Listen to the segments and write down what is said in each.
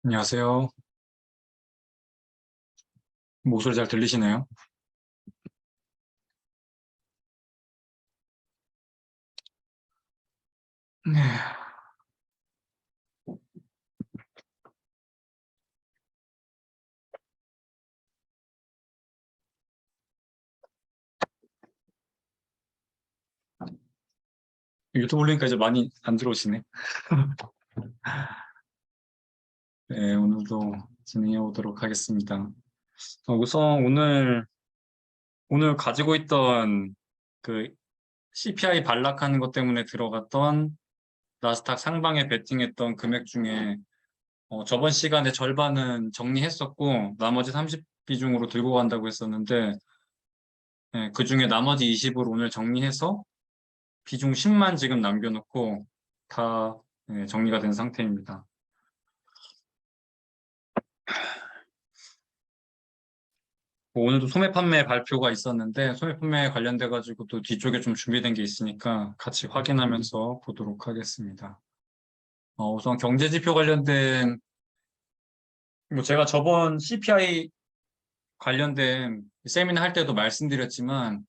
안녕하세요. 목소리 잘 들리시나요? 네. 유튜브 올리니까 이제 많이 안 들어오시네. 네, 오늘도 진행해 보도록 하겠습니다. 우선 오늘 가지고 있던 그 CPI 반락하는 것 때문에 들어갔던 나스닥 상방에 베팅했던 금액 중에 저번 시간에 절반은 정리했었고 나머지 30 비중으로 들고 간다고 했었는데 그 중에 나머지 20을 오늘 정리해서 비중 10만 지금 남겨놓고 다 정리가 된 상태입니다. 뭐 오늘도 소매 판매 발표가 있었는데 소매 판매 관련돼 가지고 또 뒤쪽에 좀 준비된 게 있으니까 같이 확인하면서 보도록 하겠습니다. 우선 경제 지표 관련된 뭐 제가 저번 CPI 관련된 세미나 할 때도 말씀드렸지만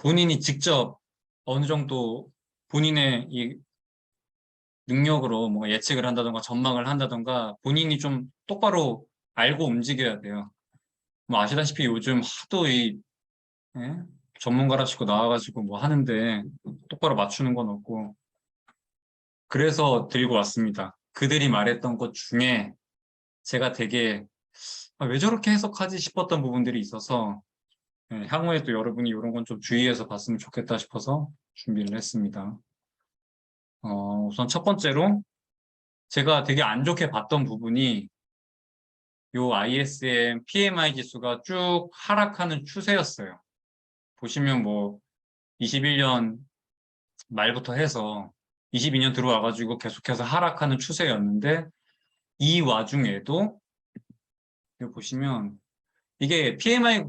본인이 직접 어느 정도 본인의 이 능력으로 뭔가 예측을 한다던가 전망을 한다던가 본인이 좀 똑바로 알고 움직여야 돼요. 뭐 아시다시피 요즘 하도 예? 전문가라시고 나와가지고 뭐 하는데 똑바로 맞추는 건 없고 그래서 들고 왔습니다. 그들이 말했던 것 중에 제가 되게 왜 저렇게 해석하지 싶었던 부분들이 있어서 향후에 도 여러분이 이런 건 좀 주의해서 봤으면 좋겠다 싶어서 준비를 했습니다. 우선 첫 번째로 제가 되게 안 좋게 봤던 부분이 요 ISM PMI 지수가 쭉 하락하는 추세였어요. 보시면 뭐 21년 말부터 해서 22년 들어와가지고 계속해서 하락하는 추세였는데 이 와중에도 여기 보시면 이게 PMI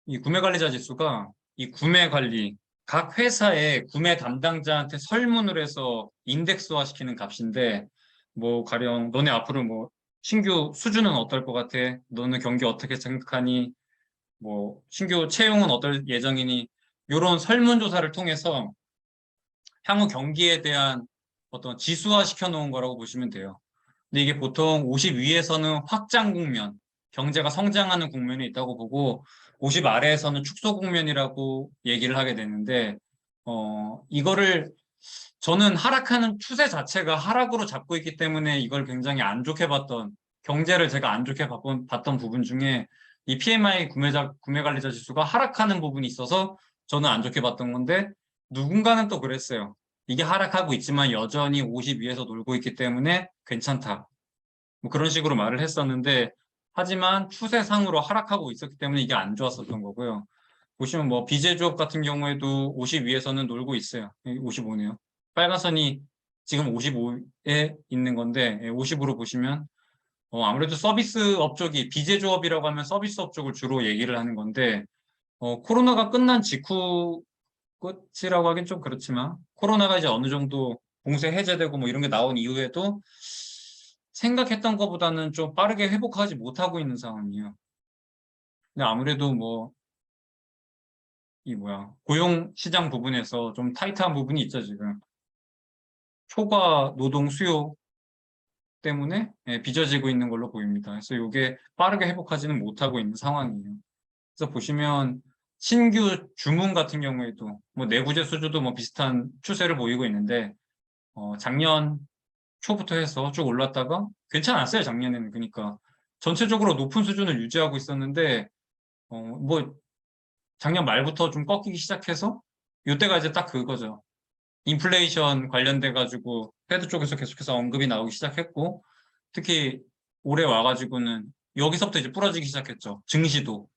이 구매 관리자 지수가 이 구매 관리 각 회사의 구매 담당자한테 설문을 해서 인덱스화 시키는 값인데 뭐 가령 너네 앞으로 뭐 신규 수주는 어떨 것 같아? 너는 경기 어떻게 생각하니? 뭐 신규 채용은 어떨 예정이니? 이런 설문조사를 통해서 향후 경기에 대한 어떤 지수화 시켜놓은 거라고 보시면 돼요. 근데 이게 보통 50 위에서는 확장 국면, 경제가 성장하는 국면이 있다고 보고 50 아래에서는 축소 국면이라고 얘기를 하게 되는데 이거를 저는 하락하는 추세 자체가 하락으로 잡고 있기 때문에 이걸 굉장히 안 좋게 봤던 경제를 제가 안 좋게 봤던 부분 중에 이 PMI 구매 관리자 지수가 하락하는 부분이 있어서 저는 안 좋게 봤던 건데 누군가는 또 그랬어요. 이게 하락하고 있지만 여전히 50 위에서 놀고 있기 때문에 괜찮다. 뭐 그런 식으로 말을 했었는데 하지만 추세상으로 하락하고 있었기 때문에 이게 안 좋았었던 거고요. 보시면 뭐 비제조업 같은 경우에도 50 위에서는 놀고 있어요. 55네요. 빨간 선이 지금 55에 있는 건데 50으로 보시면 아무래도 서비스 업적이 비제조업이라고 하면 서비스 업적을 주로 얘기를 하는 건데 코로나가 끝난 직후 끝이라고 하긴 좀 그렇지만 코로나가 이제 어느 정도 봉쇄 해제되고 뭐 이런 게 나온 이후에도 생각했던 것보다는 좀 빠르게 회복하지 못하고 있는 상황이에요. 근데 아무래도 뭐 고용 시장 부분에서 좀 타이트한 부분이 있죠, 지금. 초과 노동 수요 때문에 빚어지고 있는 걸로 보입니다. 그래서 이게 빠르게 회복하지는 못하고 있는 상황이에요. 그래서 보시면 신규 주문 같은 경우에도 뭐 내구재 수주도 뭐 비슷한 추세를 보이고 있는데 작년 초부터 해서 쭉 올랐다가 괜찮았어요, 작년에는. 그러니까 전체적으로 높은 수준을 유지하고 있었는데 뭐 작년 말부터 좀 꺾이기 시작해서 이때가 이제 딱 그거죠. 인플레이션 관련돼 가지고 패드 쪽에서 계속해서 언급이 나오기 시작했고 특히 올해 와가지고는 여기서부터 이제 부러지기 시작했죠. 증시도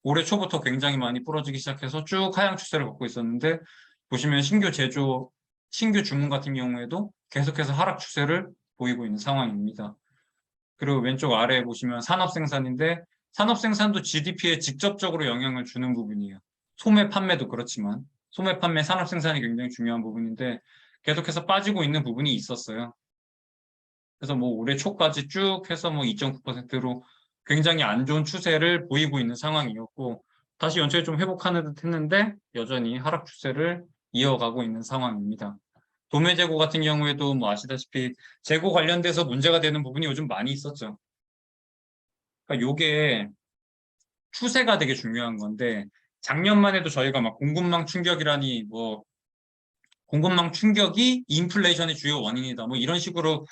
올해 초부터 굉장히 많이 부러지기 시작해서 쭉 하향 추세를 걷고 있었는데 보시면 신규 주문 같은 경우에도 계속해서 하락 추세를 보이고 있는 상황입니다. 그리고 왼쪽 아래에 보시면 산업 생산인데 산업 생산도 GDP에 직접적으로 영향을 주는 부분이에요. 소매 판매도 그렇지만 소매 판매 산업 생산이 굉장히 중요한 부분인데 계속해서 빠지고 있는 부분이 있었어요. 그래서 뭐 올해 초까지 쭉 해서 뭐 2.9%로 굉장히 안 좋은 추세를 보이고 있는 상황이었고, 다시 연초에 좀 회복하는 듯 했는데 여전히 하락 추세를 이어가고 있는 상황입니다. 도매 재고 같은 경우에도 뭐 아시다시피 재고 관련돼서 문제가 되는 부분이 요즘 많이 있었죠. 그러니까 요게 추세가 되게 중요한 건데, 작년만 해도 저희가 막 공급망 충격이라니, 뭐 공급망 충격이 인플레이션의 주요 원인이다, 뭐 이런 식으로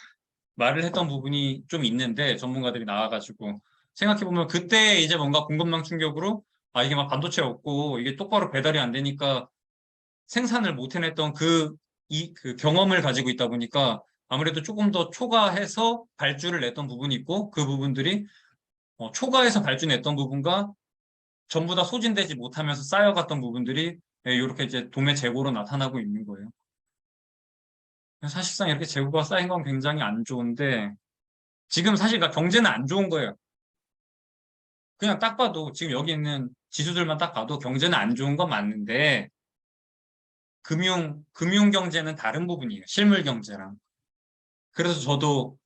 말을 했던 부분이 좀 있는데, 전문가들이 나와가지고 생각해보면 그때 이제 뭔가 공급망 충격으로 이게 막 반도체 없고 이게 똑바로 배달이 안 되니까 생산을 못 해냈던 그 경험을 가지고 있다 보니까 아무래도 조금 더 초과해서 발주를 냈던 부분이 있고, 그 부분들이 초과해서 발주 냈던 부분과 전부 다 소진되지 못하면서 쌓여갔던 부분들이 이렇게 이제 도매 재고로 나타나고 있는 거예요. 사실상 이렇게 재고가 쌓인 건 굉장히 안 좋은데, 지금 사실 경제는 안 좋은 거예요. 그냥 딱 봐도 지금 여기 있는 지수들만 딱 봐도 경제는 안 좋은 건 맞는데, 금융 경제는 다른 부분이에요. 실물 경제랑. 그래서 저도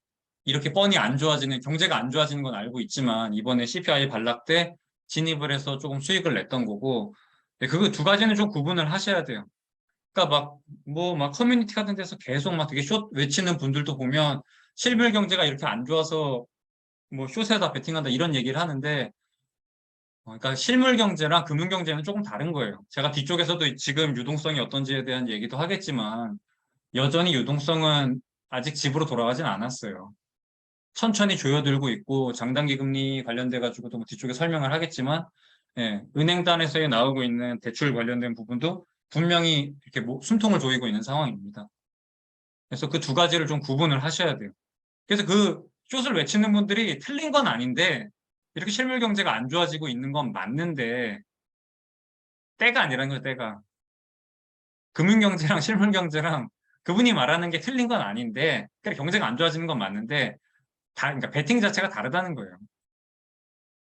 이렇게 뻔히 안 좋아지는, 경제가 안 좋아지는 건 알고 있지만 이번에 CPI 발락 때 진입을 해서 조금 수익을 냈던 거고, 그거 두 가지는 좀 구분을 하셔야 돼요. 그러니까 막 커뮤니티 같은 데서 계속 막 되게 숏 외치는 분들도 보면 실물 경제가 이렇게 안 좋아서 뭐 숏에다 베팅한다 이런 얘기를 하는데, 그러니까 실물 경제랑 금융 경제는 조금 다른 거예요. 제가 뒤쪽에서도 지금 유동성이 어떤지에 대한 얘기도 하겠지만, 여전히 유동성은 아직 집으로 돌아가진 않았어요. 천천히 조여들고 있고, 장단기 금리 관련돼 가지고도 뭐 뒤쪽에 설명을 하겠지만, 은행단에서 나오고 있는 대출 관련된 부분도 분명히 이렇게 숨통을 조이고 있는 상황입니다. 그래서 그 두 가지를 좀 구분을 하셔야 돼요. 그래서 그 숏을 외치는 분들이 틀린 건 아닌데, 이렇게 실물 경제가 안 좋아지고 있는 건 맞는데, 때가 아니라는 거예요, 때가. 금융 경제랑 실물 경제랑 그분이 말하는 게 틀린 건 아닌데, 그러니까 경제가 안 좋아지는 건 맞는데, 그러니까 베팅 자체가 다르다는 거예요.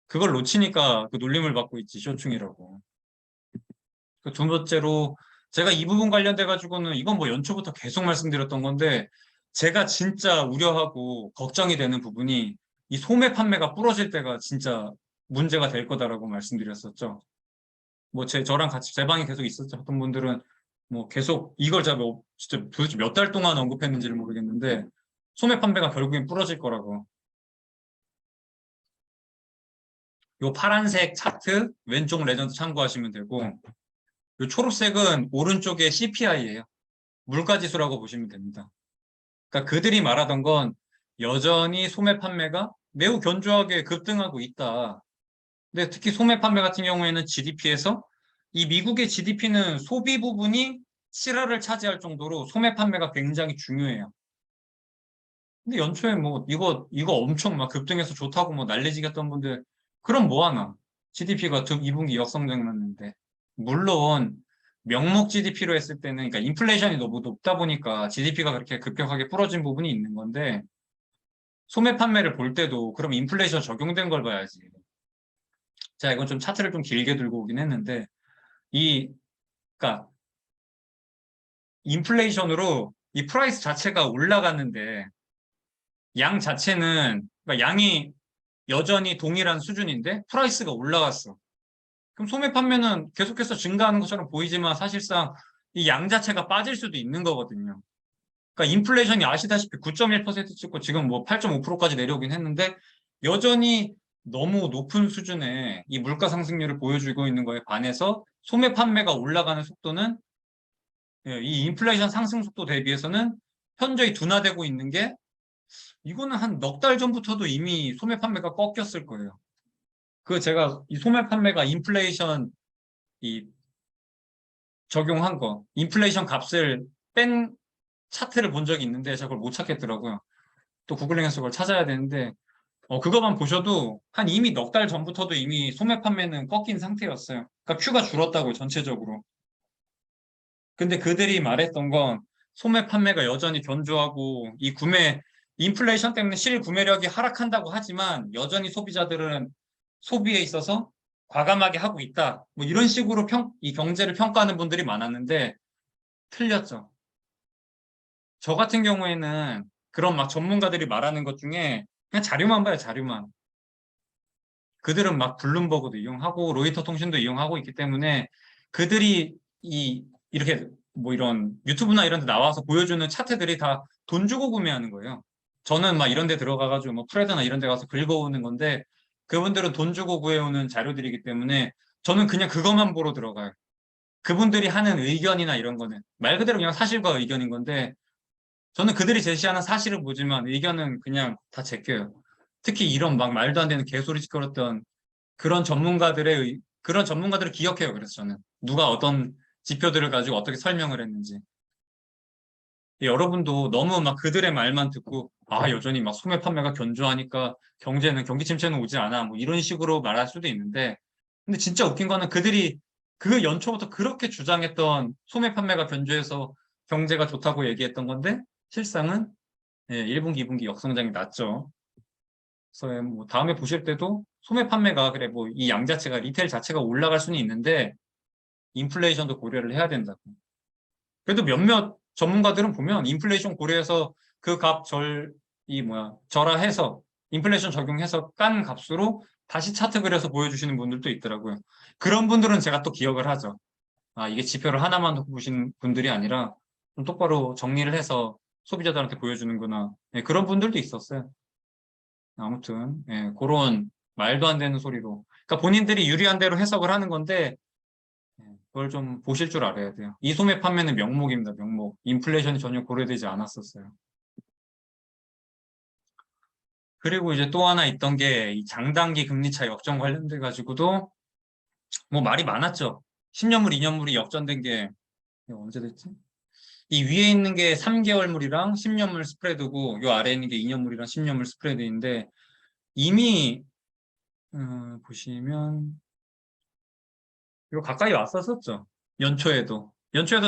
그걸 놓치니까 그 놀림을 받고 있지, 쇼충이라고. 그 두 번째로, 제가 이 부분 관련돼 가지고는 이건 뭐 연초부터 계속 말씀드렸던 건데, 제가 진짜 우려하고 걱정이 되는 부분이 이 소매 판매가 부러질 때가 진짜 문제가 될 거다라고 말씀드렸었죠. 뭐 저랑 같이 제 방에 계속 있었던 분들은 뭐 계속 이걸 제가 진짜 도대체 몇 달 동안 언급했는지를 모르겠는데, 소매 판매가 결국엔 부러질 거라고. 요 파란색 차트 왼쪽 레전드 참고하시면 되고, 요 초록색은 오른쪽에 CPI예요. 물가지수라고 보시면 됩니다. 그러니까 그들이 말하던 건 여전히 소매 판매가 매우 견조하게 급등하고 있다. 근데 특히 소매 판매 같은 경우에는 GDP에서 이 미국의 GDP는 소비 부분이 실화를 차지할 정도로 소매 판매가 굉장히 중요해요. 근데 연초에 뭐 이거 엄청 막 급등해서 좋다고 뭐 난리지겠던 분들, 그럼 뭐 하나? GDP가 2분기 역성장 났는데. 물론 명목 GDP로 했을 때는, 그러니까 인플레이션이 너무 높다 보니까 GDP가 그렇게 급격하게 부러진 부분이 있는 건데, 소매 판매를 볼 때도 그럼 인플레이션 적용된 걸 봐야지. 자, 이건 좀 차트를 좀 길게 들고 오긴 했는데, 이 그러니까 인플레이션으로 이 프라이스 자체가 올라갔는데, 양 자체는, 그러니까 양이 여전히 동일한 수준인데 프라이스가 올라갔어. 그럼 소매 판매는 계속해서 증가하는 것처럼 보이지만 사실상 이 양 자체가 빠질 수도 있는 거거든요. 그러니까 인플레이션이 아시다시피 9.1% 찍고 지금 뭐 8.5%까지 내려오긴 했는데, 여전히 너무 높은 수준의 이 물가 상승률을 보여주고 있는 거에 반해서 소매 판매가 올라가는 속도는, 이 인플레이션 상승 속도 대비해서는 현저히 둔화되고 있는 게, 이거는 한 넉 달 전부터도 이미 소매 판매가 꺾였을 거예요. 제가 이 소매 판매가 인플레이션 이 적용한 거, 인플레이션 값을 뺀 차트를 본 적이 있는데 제가 그걸 못 찾겠더라고요. 또 구글링해서 그걸 찾아야 되는데, 그거만 보셔도 한 이미 넉 달 전부터도 이미 소매 판매는 꺾인 상태였어요. 그러니까 큐가 줄었다고요, 전체적으로. 근데 그들이 말했던 건 소매 판매가 여전히 견조하고, 인플레이션 때문에 실구매력이 하락한다고 하지만 여전히 소비자들은 소비에 있어서 과감하게 하고 있다, 뭐 이런 식으로 이 경제를 평가하는 분들이 많았는데 틀렸죠. 저 같은 경우에는 그런 막 전문가들이 말하는 것 중에 그냥 자료만 봐요, 자료만. 그들은 막 블룸버그도 이용하고 로이터 통신도 이용하고 있기 때문에 그들이 이렇게 뭐 이런 유튜브나 이런 데 나와서 보여주는 차트들이 다 돈 주고 구매하는 거예요. 저는 막 이런 데 들어가가지고 뭐 프레드나 이런 데 가서 긁어오는 건데 그분들은 돈 주고 구해오는 자료들이기 때문에 저는 그냥 그것만 보러 들어가요. 그분들이 하는 의견이나 이런 거는 말 그대로 그냥 사실과 의견인 건데 저는 그들이 제시하는 사실을 보지만 의견은 그냥 다 제껴요. 특히 이런 막 말도 안 되는 개소리 시끄럽던 그런 전문가들을 기억해요. 그래서 저는 누가 어떤 지표들을 가지고 어떻게 설명을 했는지. 여러분도 너무 막 그들의 말만 듣고 아 여전히 막 소매 판매가 견조하니까 경기 침체는 오지 않아 뭐 이런 식으로 말할 수도 있는데 근데 진짜 웃긴 거는 그들이 그 연초부터 그렇게 주장했던 소매 판매가 견조해서 경제가 좋다고 얘기했던 건데 실상은 1분기, 2분기 역성장이 낮죠. 그래서 뭐 다음에 보실 때도 소매 판매가 그래 뭐 이 양 자체가 리테일 자체가 올라갈 수는 있는데 인플레이션도 고려를 해야 된다고. 그래도 몇몇 전문가들은 보면 인플레이션 고려해서 그 값 절하해서 인플레이션 적용해서 깐 값으로 다시 차트 그려서 보여주시는 분들도 있더라고요. 그런 분들은 제가 또 기억을 하죠. 아, 이게 지표를 하나만 놓고 보시는 분들이 아니라 좀 똑바로 정리를 해서 소비자들한테 보여주는구나. 그런 분들도 있었어요. 아무튼 그런 말도 안 되는 소리로. 그러니까 본인들이 유리한 대로 해석을 하는 건데 그걸 좀 보실 줄 알아야 돼요. 이 소매 판매는 명목입니다. 명목. 인플레이션이 전혀 고려되지 않았었어요. 그리고 이제 또 하나 있던 게 이 장단기 금리 차 역전 관련돼 가지고도 뭐 말이 많았죠. 10년물, 2년물이 역전된 게 언제 됐지? 이 위에 있는 게 3개월물이랑 10년물 스프레드고 요 아래에 있는 게 2년물이랑 10년물 스프레드인데 이미 보시면 이거 가까이 왔었었죠. 연초에도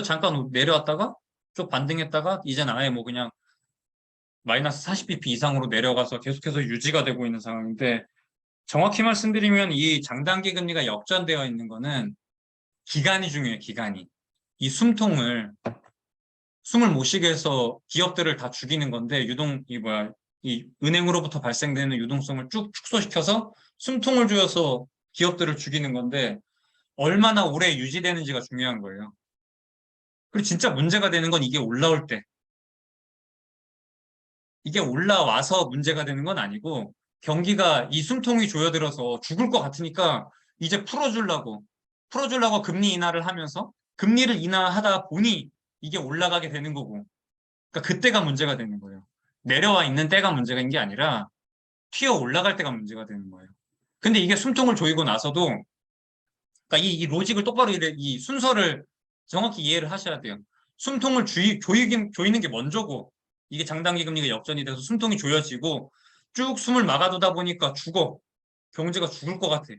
잠깐 내려왔다가 쭉 반등했다가 이제는 아예 뭐 그냥 마이너스 40bp 이상으로 내려가서 계속해서 유지가 되고 있는 상황인데 정확히 말씀드리면 이 장단기 금리가 역전되어 있는 거는 기간이 중요해요. 기간이. 이 숨을 못 쉬게 해서 기업들을 다 죽이는 건데 이 은행으로부터 발생되는 유동성을 쭉 축소시켜서 숨통을 조여서 기업들을 죽이는 건데 얼마나 오래 유지되는지가 중요한 거예요. 그리고 진짜 문제가 되는 건 이게 올라올 때. 이게 올라와서 문제가 되는 건 아니고 경기가 이 숨통이 조여들어서 죽을 것 같으니까 이제 풀어주려고 금리 인하를 하면서 금리를 인하하다 보니 이게 올라가게 되는 거고. 그러니까 그때가 문제가 되는 거예요. 내려와 있는 때가 문제가 있는 게 아니라 튀어 올라갈 때가 문제가 되는 거예요. 근데 이게 숨통을 조이고 나서도 그러니까 이 로직을 똑바로 이 순서를 정확히 이해를 하셔야 돼요. 숨통을 조이는 게 먼저고 이게 장단기 금리가 역전이 돼서 숨통이 조여지고 쭉 숨을 막아두다 보니까 죽어. 경제가 죽을 것 같아.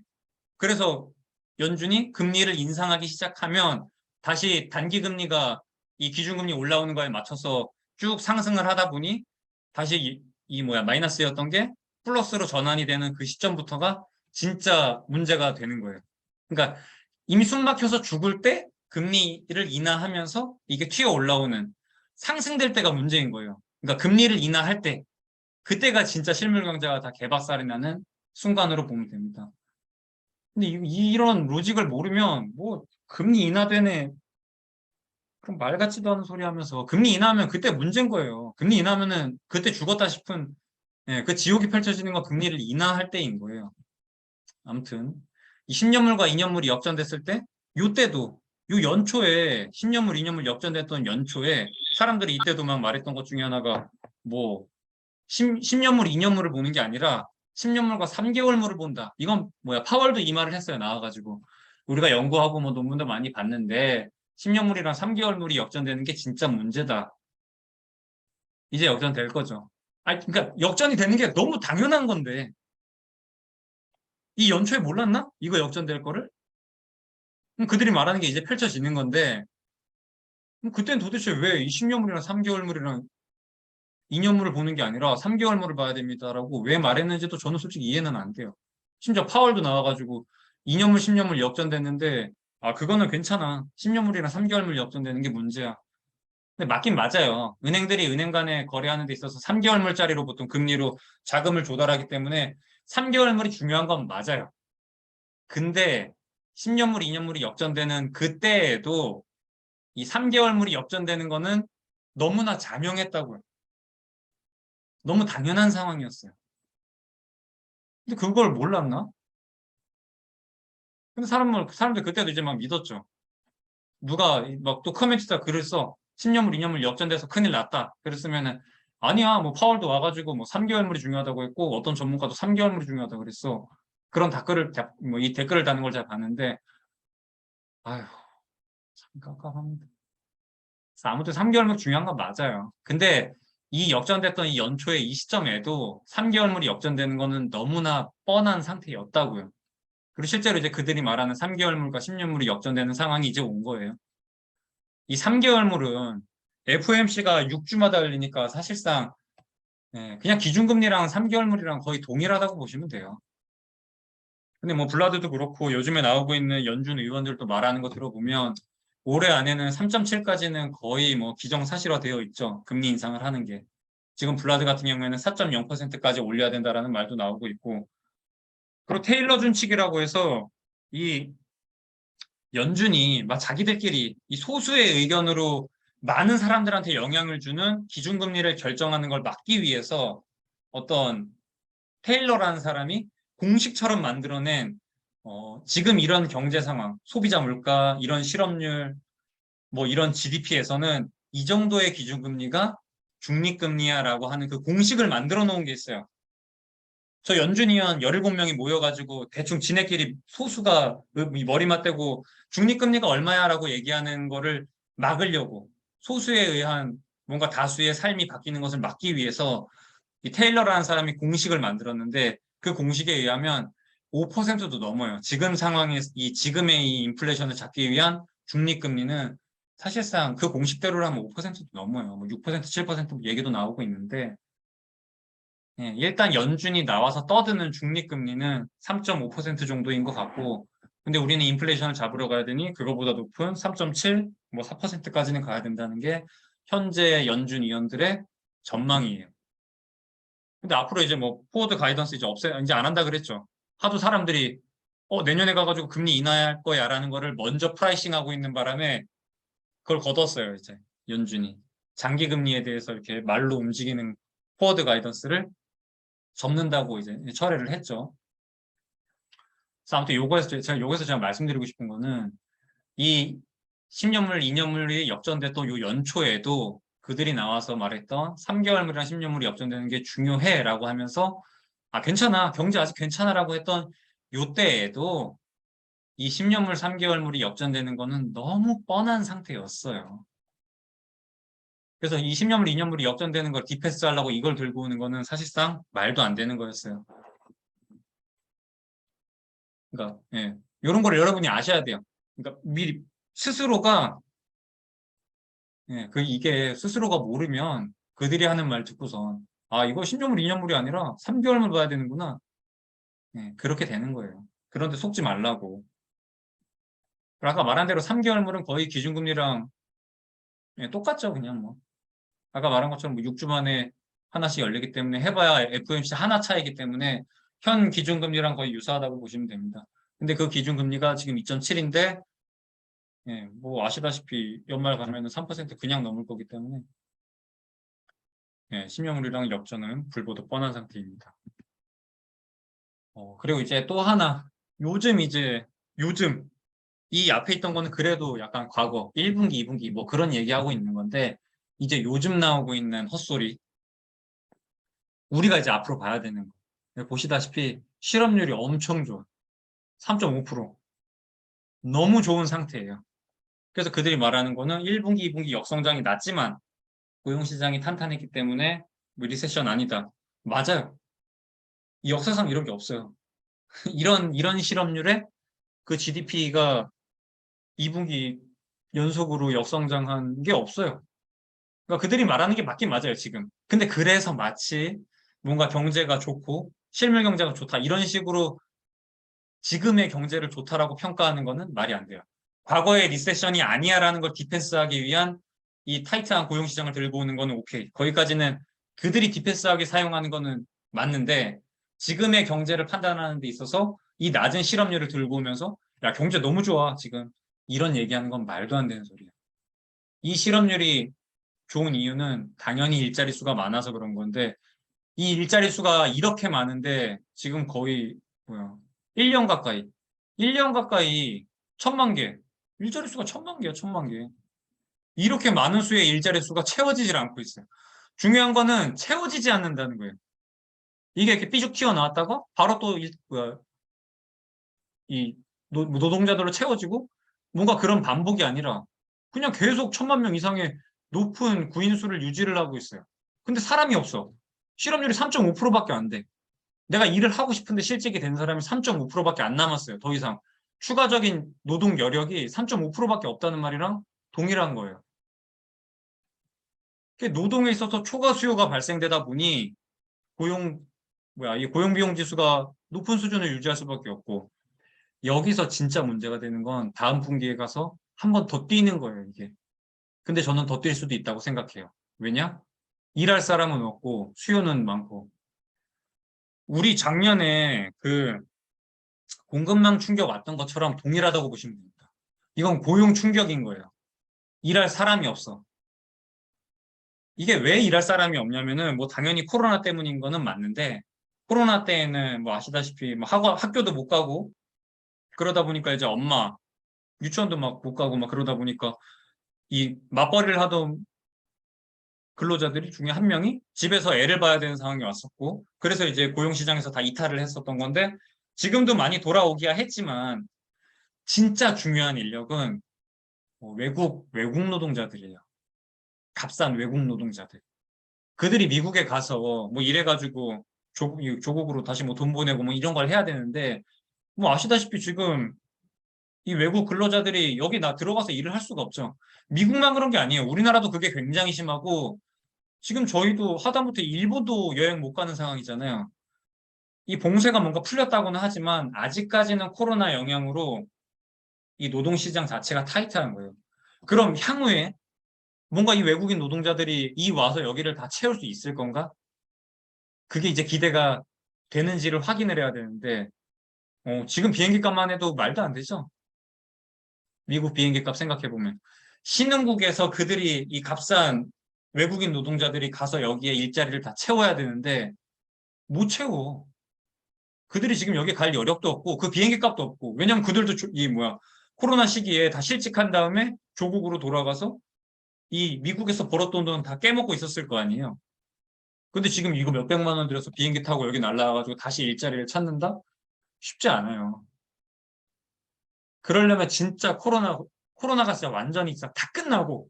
그래서 연준이 금리를 인상하기 시작하면 다시 단기 금리가 이 기준금리 올라오는 거에 맞춰서 쭉 상승을 하다 보니 다시 마이너스였던 게 플러스로 전환이 되는 그 시점부터가 진짜 문제가 되는 거예요. 그러니까 이미 숨 막혀서 죽을 때 금리를 인하하면서 이게 튀어 올라오는 상승될 때가 문제인 거예요. 그러니까 금리를 인하할 때 그때가 진짜 실물 경제가 다 개박살이 나는 순간으로 보면 됩니다. 근데 이런 로직을 모르면 뭐 금리 인하되네 그럼 말 같지도 않은 소리 하면서 금리 인하하면 그때 문제인 거예요. 금리 인하하면은 그때 죽었다 싶은 그 지옥이 펼쳐지는 건 금리를 인하할 때인 거예요. 아무튼 이 10년물과 2년물이 역전됐을 때 요때도 요 연초에 10년물, 2년물 역전됐던 연초에 사람들이 이때도 막 말했던 것 중에 하나가 뭐 10년물, 2년물을 보는 게 아니라 10년물과 3개월물을 본다. 이건 파월도 이 말을 했어요. 나와가지고. 우리가 연구하고 뭐 논문도 많이 봤는데 10년물이랑 3개월물이 역전되는 게 진짜 문제다. 이제 역전될 거죠. 아니, 그러니까 역전이 되는 게 너무 당연한 건데 이 연초에 몰랐나? 이거 역전될 거를? 그럼 그들이 말하는 게 이제 펼쳐지는 건데 그럼 그땐 도대체 왜 이 10년물이랑 3개월물이랑 2년물을 보는 게 아니라 3개월물을 봐야 됩니다라고 왜 말했는지도 저는 솔직히 이해는 안 돼요. 심지어 파월도 나와가지고 2년물, 10년물 역전됐는데 아 그거는 괜찮아. 10년물이랑 3개월물 역전되는 게 문제야. 근데 맞긴 맞아요. 은행들이 은행 간에 거래하는 데 있어서 3개월물짜리로 보통 금리로 자금을 조달하기 때문에 3개월물이 중요한 건 맞아요. 근데 10년물, 2년물이 역전되는 그때에도 이 3개월물이 역전되는 거는 너무나 자명했다고요. 너무 당연한 상황이었어요. 근데 그걸 몰랐나? 근데 사람들 그때도 이제 막 믿었죠. 누가 막 또 커멘트에다 글을 써. 10년물, 2년물 역전돼서 큰일 났다. 그랬으면은 아니야. 뭐 파월도 와가지고 뭐 3개월물이 중요하다고 했고 어떤 전문가도 3개월물이 중요하다고 그랬어. 그런 뭐 이 댓글을 다는 걸 잘 봤는데 아휴 참 깝깝합니다. 그래서 아무튼 3개월물 중요한 건 맞아요. 근데 이 역전됐던 이 연초의 이 시점에도 3개월물이 역전되는 거는 너무나 뻔한 상태였다고요. 그리고 실제로 이제 그들이 말하는 3개월물과 10년물이 역전되는 상황이 이제 온 거예요. 이 3개월물은 FOMC가 6주마다 열리니까 사실상 그냥 기준금리랑 3개월물이랑 거의 동일하다고 보시면 돼요. 근데 뭐 블라드도 그렇고 요즘에 나오고 있는 연준 의원들도 말하는 거 들어보면 올해 안에는 3.7까지는 거의 뭐 기정사실화되어 있죠. 금리 인상을 하는 게. 지금 블라드 같은 경우에는 4.0%까지 올려야 된다라는 말도 나오고 있고. 그리고 테일러 준칙이라고 해서 이 연준이 막 자기들끼리 이 소수의 의견으로 많은 사람들한테 영향을 주는 기준금리를 결정하는 걸 막기 위해서 어떤 테일러라는 사람이 공식처럼 만들어낸 지금 이런 경제 상황, 소비자 물가, 이런 실업률, 뭐 이런 GDP에서는 이 정도의 기준금리가 중립금리야라고 하는 그 공식을 만들어 놓은 게 있어요. 저 연준위원 17명이 모여가지고 대충 지네끼리 소수가 머리 맞대고 중립금리가 얼마야라고 얘기하는 거를 막으려고 소수에 의한 뭔가 다수의 삶이 바뀌는 것을 막기 위해서 이 테일러라는 사람이 공식을 만들었는데 그 공식에 의하면 5%도 넘어요. 지금 상황에 지금의 이 인플레이션을 잡기 위한 중립금리는 사실상 그 공식대로라면 5%도 넘어요. 뭐 6%, 7% 얘기도 나오고 있는데 일단 연준이 나와서 떠드는 중립금리는 3.5% 정도인 것 같고, 근데 우리는 인플레이션을 잡으러 가야 되니 그거보다 높은 3.7, 뭐 4%까지는 가야 된다는 게 현재 연준 위원들의 전망이에요. 근데 앞으로 이제 뭐 포워드 가이던스 이제 안 한다 그랬죠. 하도 사람들이 내년에 가가지고 금리 인하할 거야라는 거를 먼저 프라이싱하고 있는 바람에 그걸 거뒀어요, 이제 연준이. 장기 금리에 대해서 이렇게 말로 움직이는 포워드 가이던스를 접는다고 이제 철회를 했죠. 그래서 아무튼 요거에서 제가 말씀드리고 싶은 거는 이 10년물, 2년물이 역전됐던 요 연초에도 그들이 나와서 말했던 3개월물이랑 10년물이 역전되는 게 중요해라고 하면서 괜찮아. 경제 아직 괜찮아라고 했던 요때에도 이 10년물, 3개월물이 역전되는 거는 너무 뻔한 상태였어요. 그래서 이 10년물, 2년물이 역전되는 걸 디펜스하려고 이걸 들고 오는 거는 사실상 말도 안 되는 거였어요. 그러니까 이런 거를 여러분이 아셔야 돼요. 그러니까 미리 스스로가 이게 스스로가 모르면 그들이 하는 말 듣고선 이거 10년물, 2년물이 아니라 3개월물 봐야 되는구나. 그렇게 되는 거예요. 그런데 속지 말라고. 아까 말한 대로 3개월물은 거의 기준금리랑 똑같죠, 그냥 뭐. 아까 말한 것처럼 뭐 6주 만에 하나씩 열리기 때문에 해봐야 FOMC 하나 차이기 때문에 현 기준금리랑 거의 유사하다고 보시면 됩니다. 근데 그 기준금리가 지금 2.7인데 뭐 아시다시피 연말 가면은 3% 그냥 넘을 거기 때문에 10년물이랑 역전은 불보듯 뻔한 상태입니다. 그리고 이제 또 하나 요즘 이 앞에 있던 거는 그래도 약간 과거 1분기, 2분기 뭐 그런 얘기하고 있는 건데 이제 요즘 나오고 있는 헛소리 우리가 이제 앞으로 봐야 되는 거. 보시다시피 실업률이 엄청 좋아. 3.5%. 너무 좋은 상태예요. 그래서 그들이 말하는 거는 1분기, 2분기 역성장이 낮지만 고용시장이 탄탄했기 때문에 뭐 리세션 아니다. 맞아요. 이 역사상 이런 게 없어요. 이런 실업률에 그 GDP가 2분기 연속으로 역성장한 게 없어요. 그러니까 그들이 말하는 게 맞긴 맞아요, 지금. 근데 그래서 마치 뭔가 경제가 좋고 실물 경제가 좋다 이런 식으로 지금의 경제를 좋다라고 평가하는 거는 말이 안 돼요. 과거의 리세션이 아니야라는 걸 디펜스하기 위한 이 타이트한 고용시장을 들고 오는 거는 오케이. 거기까지는 그들이 디펜스하게 사용하는 거는 맞는데 지금의 경제를 판단하는 데 있어서 이 낮은 실업률을 들고 오면서 야, 경제 너무 좋아, 지금. 이런 얘기하는 건 말도 안 되는 소리야. 이 실업률이 좋은 이유는 당연히 일자리 수가 많아서 그런 건데 이 일자리 수가 이렇게 많은데 지금 거의 뭐야 1년 가까이 1년 가까이 1,000만 개 일자리 수가 1,000만 개야 1,000만 개 이렇게 많은 수의 일자리 수가 채워지질 않고 있어요. 중요한 거는 채워지지 않는다는 거예요. 이게 이렇게 삐죽 튀어나왔다가 바로 또 뭐야 이 노동자들로 채워지고 뭔가 그런 반복이 아니라 그냥 계속 1,000만 명 이상의 높은 구인 수를 유지를 하고 있어요. 근데 사람이 없어. 실업률이 3.5%밖에 안 돼. 내가 일을 하고 싶은데 실직이 된 사람이 3.5%밖에 안 남았어요. 더 이상 추가적인 노동 여력이 3.5%밖에 없다는 말이랑 동일한 거예요. 노동에 있어서 초과 수요가 발생되다 보니 고용 이 고용 비용 지수가 높은 수준을 유지할 수밖에 없고 여기서 진짜 문제가 되는 건 다음 분기에 가서 한 번 더 뛰는 거예요, 이게. 근데 저는 더 뛸 수도 있다고 생각해요. 왜냐? 일할 사람은 없고 수요는 많고. 우리 작년에 그 공급망 충격 왔던 것처럼 동일하다고 보시면 됩니다. 이건 고용 충격인 거예요. 일할 사람이 없어. 이게 왜 일할 사람이 없냐면은 뭐 당연히 코로나 때문인 거는 맞는데 코로나 때에는 뭐 아시다시피 뭐 학교도 못 가고 그러다 보니까 이제 엄마 유치원도 막 못 가고 막 그러다 보니까 이 맞벌이를 하던 근로자들이 중에 한 명이 집에서 애를 봐야 되는 상황이 왔었고 그래서 이제 고용시장에서 다 이탈을 했었던 건데 지금도 많이 돌아오기야 했지만 진짜 중요한 인력은 외국 노동자들이에요. 값싼 외국 노동자들. 그들이 미국에 가서 뭐 이래가지고 조국으로 다시 뭐 돈 보내고 뭐 이런 걸 해야 되는데 뭐 아시다시피 지금 이 외국 근로자들이 여기 들어가서 일을 할 수가 없죠. 미국만 그런 게 아니에요. 우리나라도 그게 굉장히 심하고 지금 저희도 하다못해 일본도 여행 못 가는 상황이잖아요. 이 봉쇄가 뭔가 풀렸다고는 하지만 아직까지는 코로나 영향으로 이 노동시장 자체가 타이트한 거예요. 그럼 향후에 뭔가 이 외국인 노동자들이 와서 여기를 다 채울 수 있을 건가? 그게 이제 기대가 되는지를 확인을 해야 되는데 지금 비행기 값만 해도 말도 안 되죠. 미국 비행기 값 생각해보면. 신흥국에서 그들이 이 값싼 외국인 노동자들이 가서 여기에 일자리를 다 채워야 되는데 못 채워. 그들이 지금 여기 갈 여력도 없고 그 비행기 값도 없고 왜냐면 그들도 코로나 시기에 다 실직한 다음에 조국으로 돌아가서 이 미국에서 벌었던 돈 다 깨먹고 있었을 거 아니에요. 근데 지금 이거 몇백만 원 들여서 비행기 타고 여기 날라와가지고 다시 일자리를 찾는다? 쉽지 않아요. 그러려면 진짜 코로나가 진짜 완전히 진짜 다 끝나고,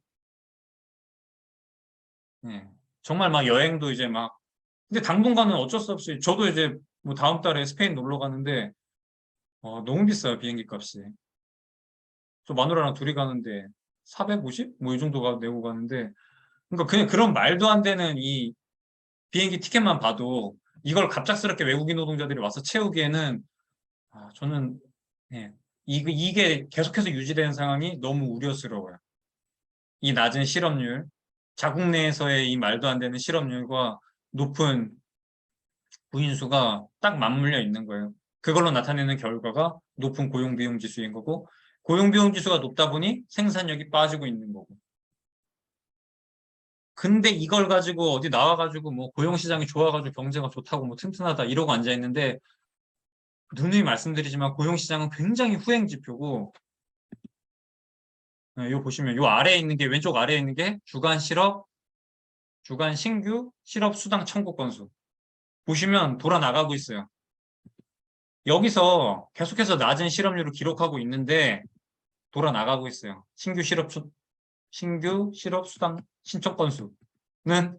예. 정말 막 여행도 이제 막, 근데 당분간은 어쩔 수 없이, 저도 이제 뭐 다음 달에 스페인 놀러 가는데, 너무 비싸요, 비행기 값이. 저 마누라랑 둘이 가는데, 450? 뭐 이 정도가 내고 가는데, 그러니까 그냥 그런 말도 안 되는 이 비행기 티켓만 봐도, 이걸 갑작스럽게 외국인 노동자들이 와서 채우기에는, 저는, 예, 이게 계속해서 유지되는 상황이 너무 우려스러워요. 이 낮은 실업률, 자국 내에서의 이 말도 안 되는 실업률과 높은 부인수가 딱 맞물려 있는 거예요. 그걸로 나타내는 결과가 높은 고용비용 지수인 거고, 고용비용 지수가 높다 보니 생산력이 빠지고 있는 거고. 근데 이걸 가지고 어디 나와가지고 뭐 고용시장이 좋아가지고 경제가 좋다고 뭐 튼튼하다 이러고 앉아있는데, 누누이 말씀드리지만 고용시장은 굉장히 후행 지표고, 요 보시면 요 아래에 있는 게, 왼쪽 아래에 있는 게 주간 신규 실업 수당 청구 건수. 보시면 돌아 나가고 있어요. 여기서 계속해서 낮은 실업률을 기록하고 있는데 돌아 나가고 있어요. 신규 실업 수당 신청 건수는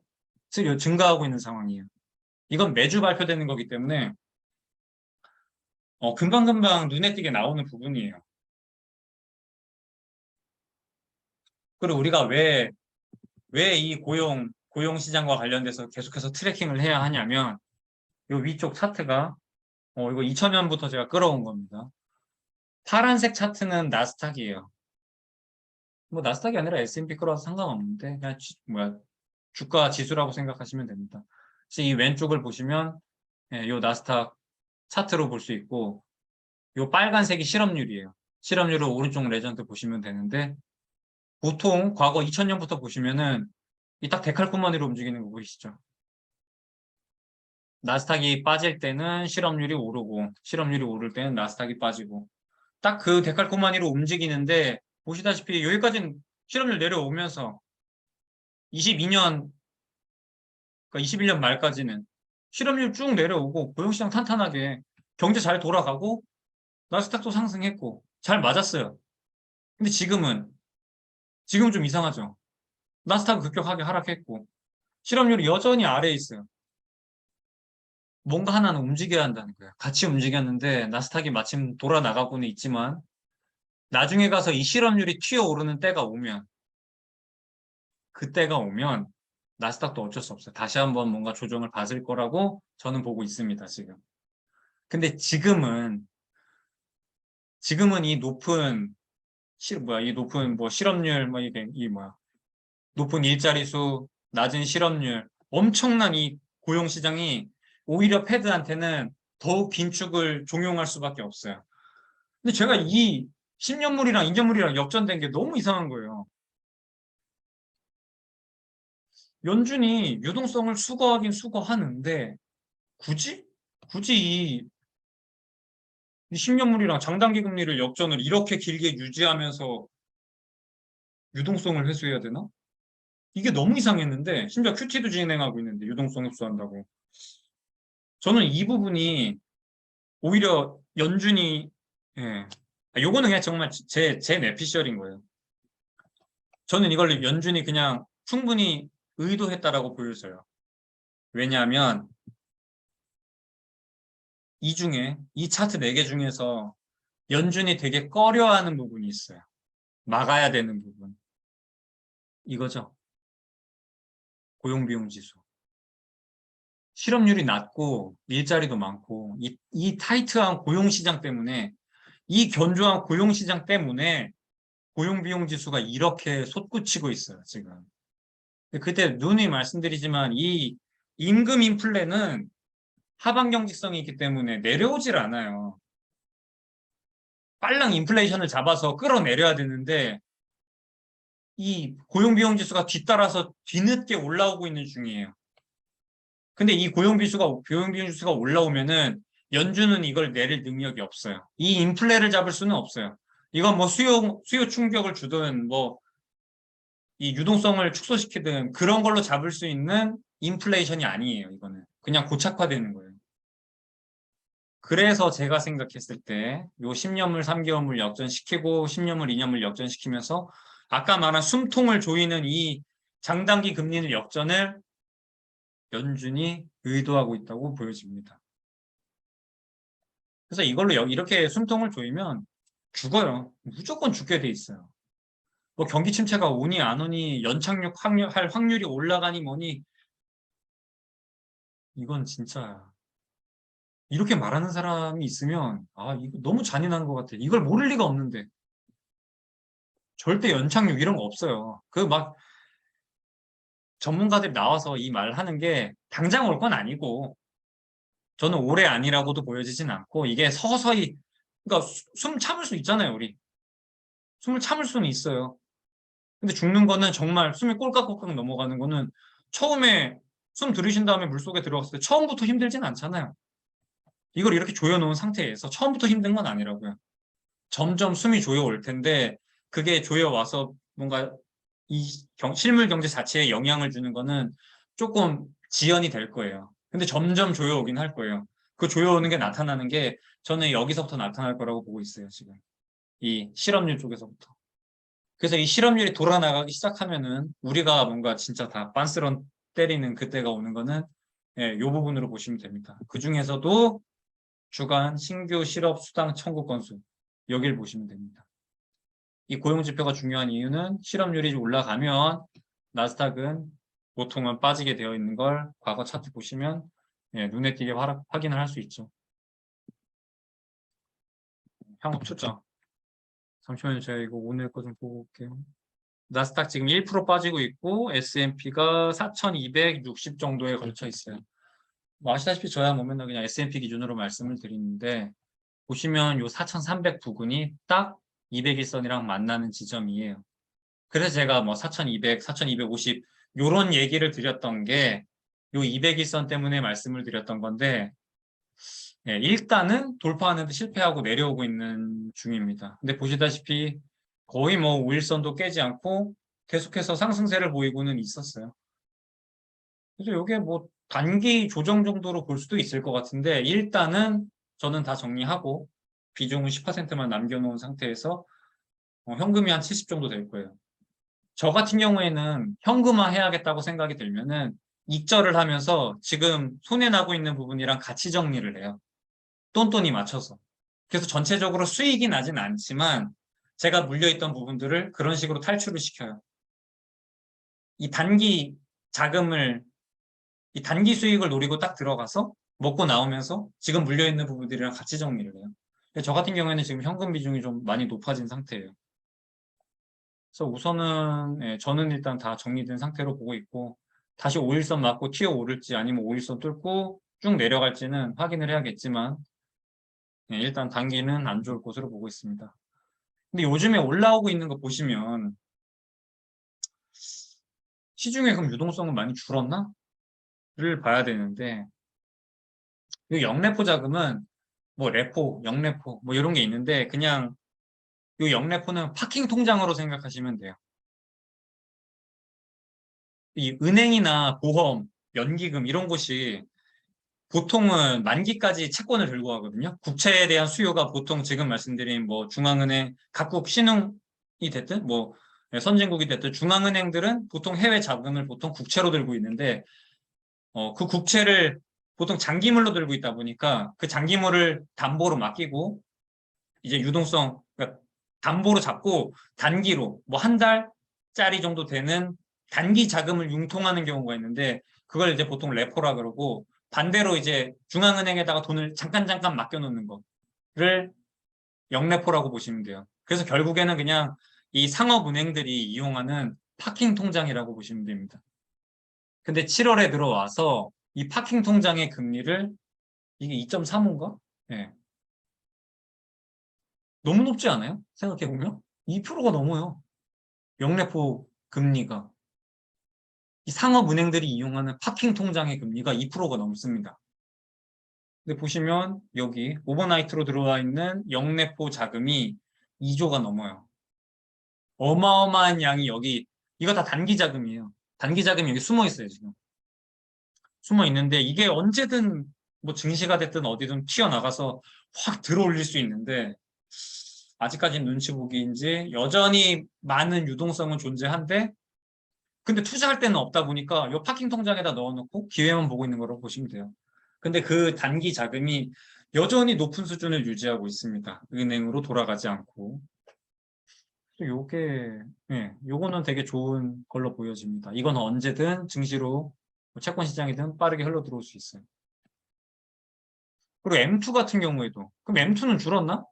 증가하고 있는 상황이에요. 이건 매주 발표되는 거기 때문에 금방금방 눈에 띄게 나오는 부분이에요. 그리고 우리가 왜 이 고용 시장과 관련돼서 계속해서 트래킹을 해야 하냐면 이 위쪽 차트가 이거 2000년부터 제가 끌어온 겁니다. 파란색 차트는 나스닥이에요. 뭐 나스닥이 아니라 S&P 끌어서 상관없는데 그냥 주가 지수라고 생각하시면 됩니다. 그래서 이 왼쪽을 보시면 요 나스닥 차트로 볼 수 있고 요 빨간색이 실업률이에요. 실업률을 오른쪽 레전드 보시면 되는데 보통 과거 2000년부터 보시면은 이 딱 데칼코마니로 움직이는 거 보이시죠? 나스닥이 빠질 때는 실업률이 오르고 실업률이 오를 때는 나스닥이 빠지고 딱 그 데칼코마니로 움직이는데 보시다시피 여기까지는 실업률 내려오면서 22년 그러니까 21년 말까지는 실업률 쭉 내려오고 고용시장 탄탄하게 경제 잘 돌아가고 나스닥도 상승했고 잘 맞았어요. 근데 지금 좀 이상하죠. 나스닥은 급격하게 하락했고 실업률이 여전히 아래에 있어요. 뭔가 하나는 움직여야 한다는 거예요. 같이 움직였는데 나스닥이 마침 돌아 나가고는 있지만 나중에 가서 이 실업률이 튀어오르는 때가 오면 그때가 오면 나스닥도 어쩔 수 없어요. 다시 한번 뭔가 조정을 받을 거라고 저는 보고 있습니다, 지금. 근데 지금은 이 높은 이 높은 뭐 실업률 뭐 이게 이 뭐야 높은 일자리 수, 낮은 실업률, 엄청난 이 고용 시장이 오히려 패드한테는 더욱 긴축을 종용할 수밖에 없어요. 근데 제가 이 10년물이랑 인정물이랑 역전된 게 너무 이상한 거예요. 연준이 유동성을 수거하긴 수거하는데 굳이? 굳이 이 10년물이랑 장단기 금리를 역전을 이렇게 길게 유지하면서 유동성을 회수해야 되나? 이게 너무 이상했는데 심지어 QT도 진행하고 있는데 유동성 흡수한다고. 저는 이 부분이 오히려 연준이 예. 요거는 그냥 정말 제 뇌피셜인 거예요. 저는 이걸 연준이 그냥 충분히 의도했다라고 보여져요. 왜냐하면 이 차트 4개 중에서 연준이 되게 꺼려하는 부분이 있어요. 막아야 되는 부분. 이거죠. 고용비용 지수. 실업률이 낮고 일자리도 많고 이 타이트한 고용시장 때문에 이 견조한 고용시장 때문에 고용비용 지수가 이렇게 솟구치고 있어요, 지금. 그때 누누이 말씀드리지만 이 임금 인플레는 하방 경직성이 있기 때문에 내려오질 않아요. 빨랑 인플레이션을 잡아서 끌어내려야 되는데 이 고용비용 지수가 뒤따라서 뒤늦게 올라오고 있는 중이에요. 근데 이 고용비용 지수가 올라오면은 연준은 이걸 내릴 능력이 없어요. 이 인플레를 잡을 수는 없어요. 이건 뭐 수요 충격을 주든 뭐 이 유동성을 축소시키든 그런 걸로 잡을 수 있는 인플레이션이 아니에요, 이거는. 그냥 고착화되는 거예요. 그래서 제가 생각했을 때 요 10년물, 3개월물 역전시키고 10년물, 2년물 역전시키면서 아까 말한 숨통을 조이는 이 장단기 금리는 역전을 연준이 의도하고 있다고 보여집니다. 그래서 이걸로 이렇게 숨통을 조이면 죽어요. 무조건 죽게 돼 있어요. 뭐 경기 침체가 오니 안 오니 할 확률이 올라가니 뭐니 이건 진짜 이렇게 말하는 사람이 있으면 이거 너무 잔인한 것 같아. 이걸 모를 리가 없는데 절대 연착륙 이런 거 없어요. 그 막 전문가들이 나와서 이 말 하는 게 당장 올 건 아니고 저는 올해 아니라고도 보여지진 않고 이게 서서히 그러니까 숨 참을 수 있잖아요, 우리. 숨을 참을 수는 있어요. 근데 죽는 거는 정말 숨이 꼴깍꼴깍 넘어가는 거는 처음에 숨 들이신 다음에 물속에 들어갔을 때 처음부터 힘들진 않잖아요. 이걸 이렇게 조여놓은 상태에서 처음부터 힘든 건 아니라고요. 점점 숨이 조여올 텐데 그게 조여와서 뭔가 실물 경제 자체에 영향을 주는 거는 조금 지연이 될 거예요. 근데 점점 조여오긴 할 거예요. 그 조여오는 게 나타나는 게 저는 여기서부터 나타날 거라고 보고 있어요, 지금. 이 실업률 쪽에서부터. 그래서 이 실업률이 돌아나가기 시작하면은 우리가 뭔가 진짜 다 빤스런 때리는 그때가 오는 거는 이 부분으로 보시면 됩니다. 그 중에서도 주간 신규 실업 수당 청구 건수 여기를 보시면 됩니다. 이 고용지표가 중요한 이유는 실업률이 올라가면 나스닥은 보통은 빠지게 되어 있는 걸 과거 차트 보시면 눈에 띄게 확인을 할 수 있죠. 향후 초점. 잠시만요. 제가 이거 오늘 거 좀 보고 올게요. 나스닥 지금 1% 빠지고 있고 S&P가 4,260 정도에 걸쳐 있어요. 뭐 아시다시피 저야 뭐 맨날 그냥 S&P 기준으로 말씀을 드리는데 보시면 요 4,300 부근이 딱 200일선이랑 만나는 지점이에요. 그래서 제가 뭐 4,200, 4,250 요런 얘기를 드렸던 게 요 200일선 때문에 말씀을 드렸던 건데 예, 일단은 돌파하는데 실패하고 내려오고 있는 중입니다. 근데 보시다시피 거의 뭐 5일선도 깨지 않고 계속해서 상승세를 보이고는 있었어요. 그래서 이게 뭐 단기 조정 정도로 볼 수도 있을 것 같은데 일단은 저는 다 정리하고 비중은 10%만 남겨놓은 상태에서 현금이 한 70 정도 될 거예요. 저 같은 경우에는 현금화 해야겠다고 생각이 들면은 익절을 하면서 지금 손해 나고 있는 부분이랑 같이 정리를 해요. 똔똔이 맞춰서. 그래서 전체적으로 수익이 나진 않지만 제가 물려있던 부분들을 그런 식으로 탈출을 시켜요. 이 단기 자금을, 이 단기 수익을 노리고 딱 들어가서 먹고 나오면서 지금 물려있는 부분들이랑 같이 정리를 해요. 저 같은 경우에는 지금 현금 비중이 좀 많이 높아진 상태예요. 그래서 우선은 저는 일단 다 정리된 상태로 보고 있고 다시 5일선 맞고 튀어 오를지 아니면 5일선 뚫고 쭉 내려갈지는 확인을 해야겠지만 일단 단기는 안 좋을 것으로 보고 있습니다. 근데 요즘에 올라오고 있는 거 보시면 시중에 그럼 유동성은 많이 줄었나? 를 봐야 되는데 이 영래포 자금은 뭐 레포, 영래포 뭐 이런 게 있는데 그냥 이 영래포는 파킹 통장으로 생각하시면 돼요. 이 은행이나 보험, 연기금 이런 곳이 보통은 만기까지 채권을 들고 가거든요. 국채에 대한 수요가 보통 지금 말씀드린 뭐 중앙은행, 각국 신흥이 됐든 뭐 선진국이 됐든 중앙은행들은 보통 해외 자금을 보통 국채로 들고 있는데 그 국채를 보통 장기물로 들고 있다 보니까 그 장기물을 담보로 맡기고 이제 유동성 그러니까 담보로 잡고 단기로 뭐 한 달짜리 정도 되는 단기 자금을 융통하는 경우가 있는데 그걸 이제 보통 레포라 그러고 반대로 이제 중앙은행에다가 돈을 잠깐 맡겨놓는 거를 영레포라고 보시면 돼요. 그래서 결국에는 그냥 이 상업은행들이 이용하는 파킹 통장이라고 보시면 됩니다. 근데 7월에 들어와서 이 파킹 통장의 금리를 이게 2.35인가? 예. 너무 높지 않아요? 생각해보면? 2%가 넘어요. 영래포 금리가. 이 상업은행들이 이용하는 파킹 통장의 금리가 2%가 넘습니다. 근데 보시면 여기 오버나이트로 들어와 있는 영래포 자금이 2조가 넘어요. 어마어마한 양이 여기, 이거 다 단기 자금이에요. 단기 자금이 여기 숨어 있어요, 지금. 숨어 있는데 이게 언제든 뭐 증시가 됐든 어디든 튀어나가서 확 들어올릴 수 있는데 아직까지는 눈치 보기인지 여전히 많은 유동성은 존재한데 근데 투자할 때는 없다 보니까 이 파킹 통장에다 넣어놓고 기회만 보고 있는 거라고 보시면 돼요. 근데 그 단기 자금이 여전히 높은 수준을 유지하고 있습니다. 은행으로 돌아가지 않고. 요게, 요거는 되게 좋은 걸로 보여집니다. 이건 언제든 증시로 뭐 채권 시장이든 빠르게 흘러 들어올 수 있어요. 그리고 M2 같은 경우에도 그럼 M2는 줄었나?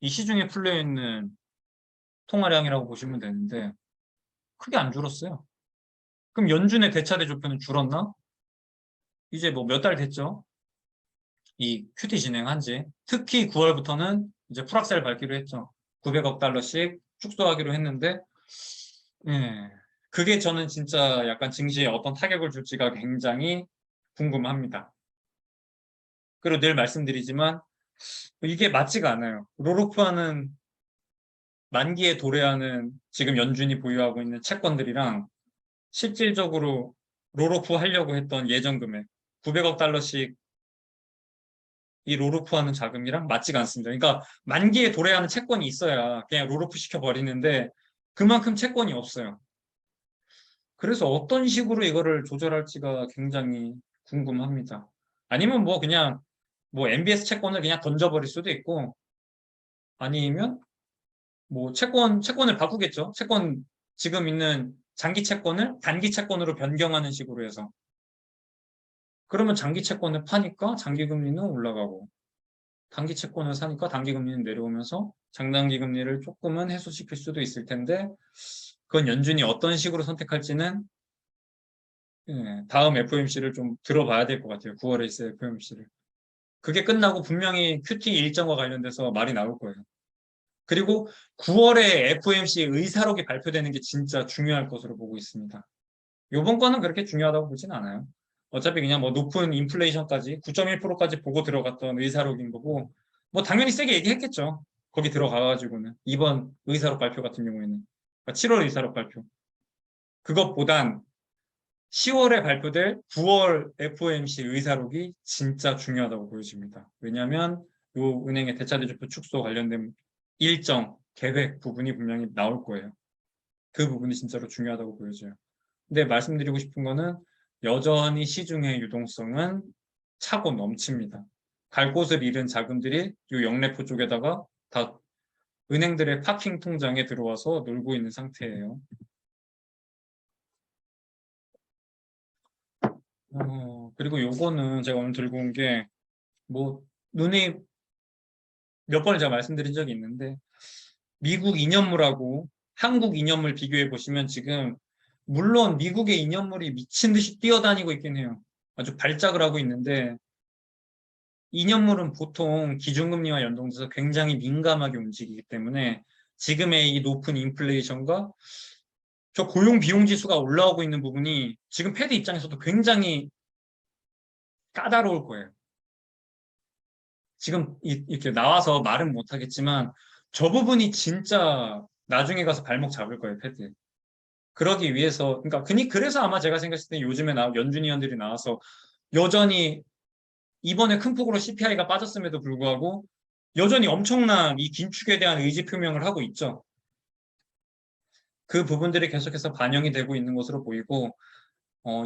이 시중에 풀려 있는 통화량이라고 보시면 되는데 크게 안 줄었어요. 그럼 연준의 대차 대조표는 줄었나? 이제 뭐 몇 달 됐죠? 이 QT 진행한 지 특히 9월부터는 이제 풀악셀 밟기로 했죠. 900억 달러씩 축소하기로 했는데 예, 그게 저는 진짜 약간 증시에 어떤 타격을 줄지가 굉장히 궁금합니다. 그리고 늘 말씀드리지만 이게 맞지가 않아요. 롤오프하는 만기에 도래하는 지금 연준이 보유하고 있는 채권들이랑 실질적으로 롤오프 하려고 했던 예전 금액 900억 달러씩 이 롤오프하는 자금이랑 맞지가 않습니다. 그러니까 만기에 도래하는 채권이 있어야 그냥 롤오프 시켜버리는데 그만큼 채권이 없어요. 그래서 어떤 식으로 이거를 조절할지가 굉장히 궁금합니다. 아니면 뭐 그냥 뭐 MBS 채권을 그냥 던져버릴 수도 있고 아니면 뭐 채권을 바꾸겠죠. 채권 지금 있는 장기 채권을 단기 채권으로 변경하는 식으로 해서 그러면 장기 채권을 파니까 장기 금리는 올라가고 단기 채권을 사니까 단기 금리는 내려오면서 장단기 금리를 조금은 해소시킬 수도 있을 텐데 그건 연준이 어떤 식으로 선택할지는 다음 FOMC를 좀 들어봐야 될 것 같아요. 9월에 있을 FOMC를. 그게 끝나고 분명히 QT 일정과 관련돼서 말이 나올 거예요. 그리고 9월에 FOMC 의사록이 발표되는 게 진짜 중요할 것으로 보고 있습니다. 요번 거는 그렇게 중요하다고 보진 않아요. 어차피 그냥 뭐 높은 인플레이션까지 9.1%까지 보고 들어갔던 의사록인 거고 뭐 당연히 세게 얘기했겠죠. 거기 들어가가지고는 이번 의사록 발표 같은 경우에는 7월 의사록 발표 그것보단 10월에 발표될 9월 FOMC 의사록이 진짜 중요하다고 보여집니다. 왜냐하면 요 은행의 대차대조표 축소 관련된 일정, 계획 부분이 분명히 나올 거예요. 그 부분이 진짜로 중요하다고 보여져요. 근데 말씀드리고 싶은 거는 여전히 시중의 유동성은 차고 넘칩니다. 갈 곳을 잃은 자금들이 이 영래포 쪽에다가 다 은행들의 파킹 통장에 들어와서 놀고 있는 상태예요. 그리고 요거는 제가 오늘 들고 온 게 뭐 눈이 몇 번을 제가 말씀드린 적이 있는데 미국 2년물하고 한국 2년물 비교해 보시면 지금 물론 미국의 2년물이 미친 듯이 뛰어다니고 있긴 해요. 아주 발작을 하고 있는데 2년물은 보통 기준금리와 연동돼서 굉장히 민감하게 움직이기 때문에 지금의 이 높은 인플레이션과 저 고용 비용 지수가 올라오고 있는 부분이 지금 패드 입장에서도 굉장히 까다로울 거예요. 지금 이렇게 나와서 말은 못하겠지만 저 부분이 진짜 나중에 가서 발목 잡을 거예요, 패드. 그러기 위해서, 그러니까 그래서 아마 제가 생각했을 때 요즘에 연준 위원들이 나와서 여전히 이번에 큰 폭으로 CPI가 빠졌음에도 불구하고 여전히 엄청난 이 긴축에 대한 의지 표명을 하고 있죠. 그 부분들이 계속해서 반영이 되고 있는 것으로 보이고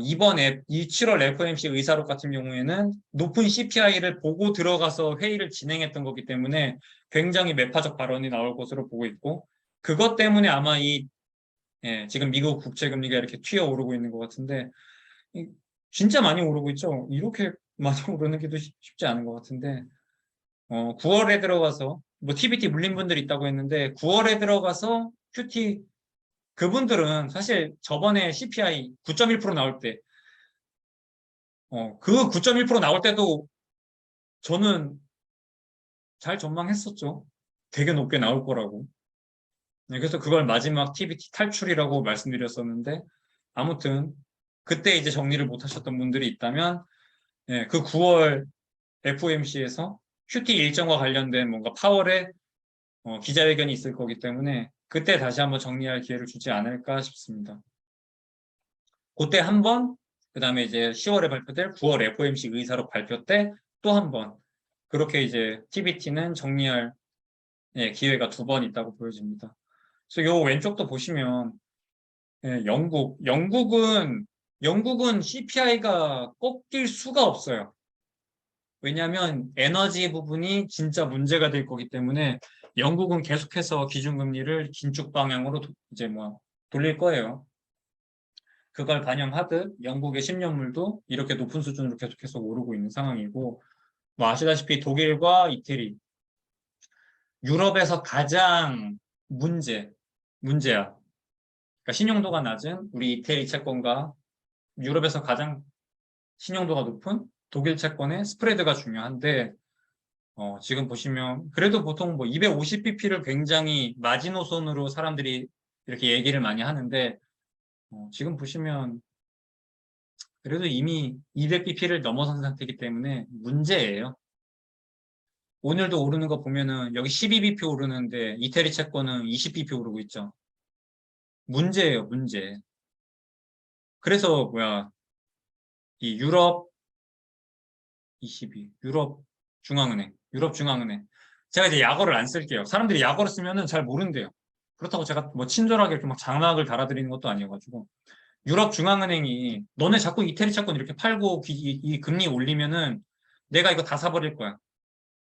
이번에 이 7월 FOMC 의사록 같은 경우에는 높은 CPI를 보고 들어가서 회의를 진행했던 거기 때문에 굉장히 매파적 발언이 나올 것으로 보고 있고 그것 때문에 아마 지금 미국 국채금리가 이렇게 튀어오르고 있는 것 같은데 진짜 많이 오르고 있죠. 이렇게 많이 오르는 게 쉽지 않은 것 같은데 9월에 들어가서 뭐 TBT 물린 분들이 있다고 했는데 9월에 들어가서 QT 그분들은 사실 저번에 CPI 9.1% 나올 때 그 9.1% 나올 때도 저는 잘 전망했었죠. 되게 높게 나올 거라고. 네, 그래서 그걸 마지막 TBT 탈출이라고 말씀드렸었는데 아무튼 그때 이제 정리를 못 하셨던 분들이 있다면 그 9월 FOMC에서 QT 일정과 관련된 뭔가 파월의 기자회견이 있을 거기 때문에 그때 다시 한번 정리할 기회를 주지 않을까 싶습니다. 그때 한 번, 그 다음에 이제 10월에 발표될 9월 FOMC 의사록 발표 때 또 한 번. 그렇게 이제 TBT는 정리할 기회가 2번 있다고 보여집니다. 그래서 요 왼쪽도 보시면 영국은 CPI가 꺾일 수가 없어요. 왜냐하면 에너지 부분이 진짜 문제가 될 거기 때문에 영국은 계속해서 기준금리를 긴축 방향으로 이제 뭐 돌릴 거예요. 그걸 반영하듯 영국의 10년물도 이렇게 높은 수준으로 계속해서 오르고 있는 상황이고 뭐 아시다시피 독일과 이태리 유럽에서 가장 문제야. 그러니까 신용도가 낮은 우리 이태리 채권과 유럽에서 가장 신용도가 높은 독일 채권의 스프레드가 중요한데 지금 보시면 그래도 보통 뭐 250bp를 굉장히 마지노선으로 사람들이 이렇게 얘기를 많이 하는데 지금 보시면 그래도 이미 200bp를 넘어선 상태이기 때문에 문제예요. 오늘도 오르는 거 보면은 여기 12bp 오르는데 이태리 채권은 20bp 오르고 있죠. 문제예요, 문제. 그래서 이 유럽 22, 유럽 중앙은행. 제가 이제 약어를 안 쓸게요. 사람들이 약어를 쓰면은 잘 모른대요. 그렇다고 제가 뭐 친절하게 이렇게 막 장학을 달아드리는 것도 아니어가지고. 유럽 중앙은행이 너네 자꾸 이태리 채권 이렇게 팔고 이 금리 올리면은 내가 이거 다 사버릴 거야.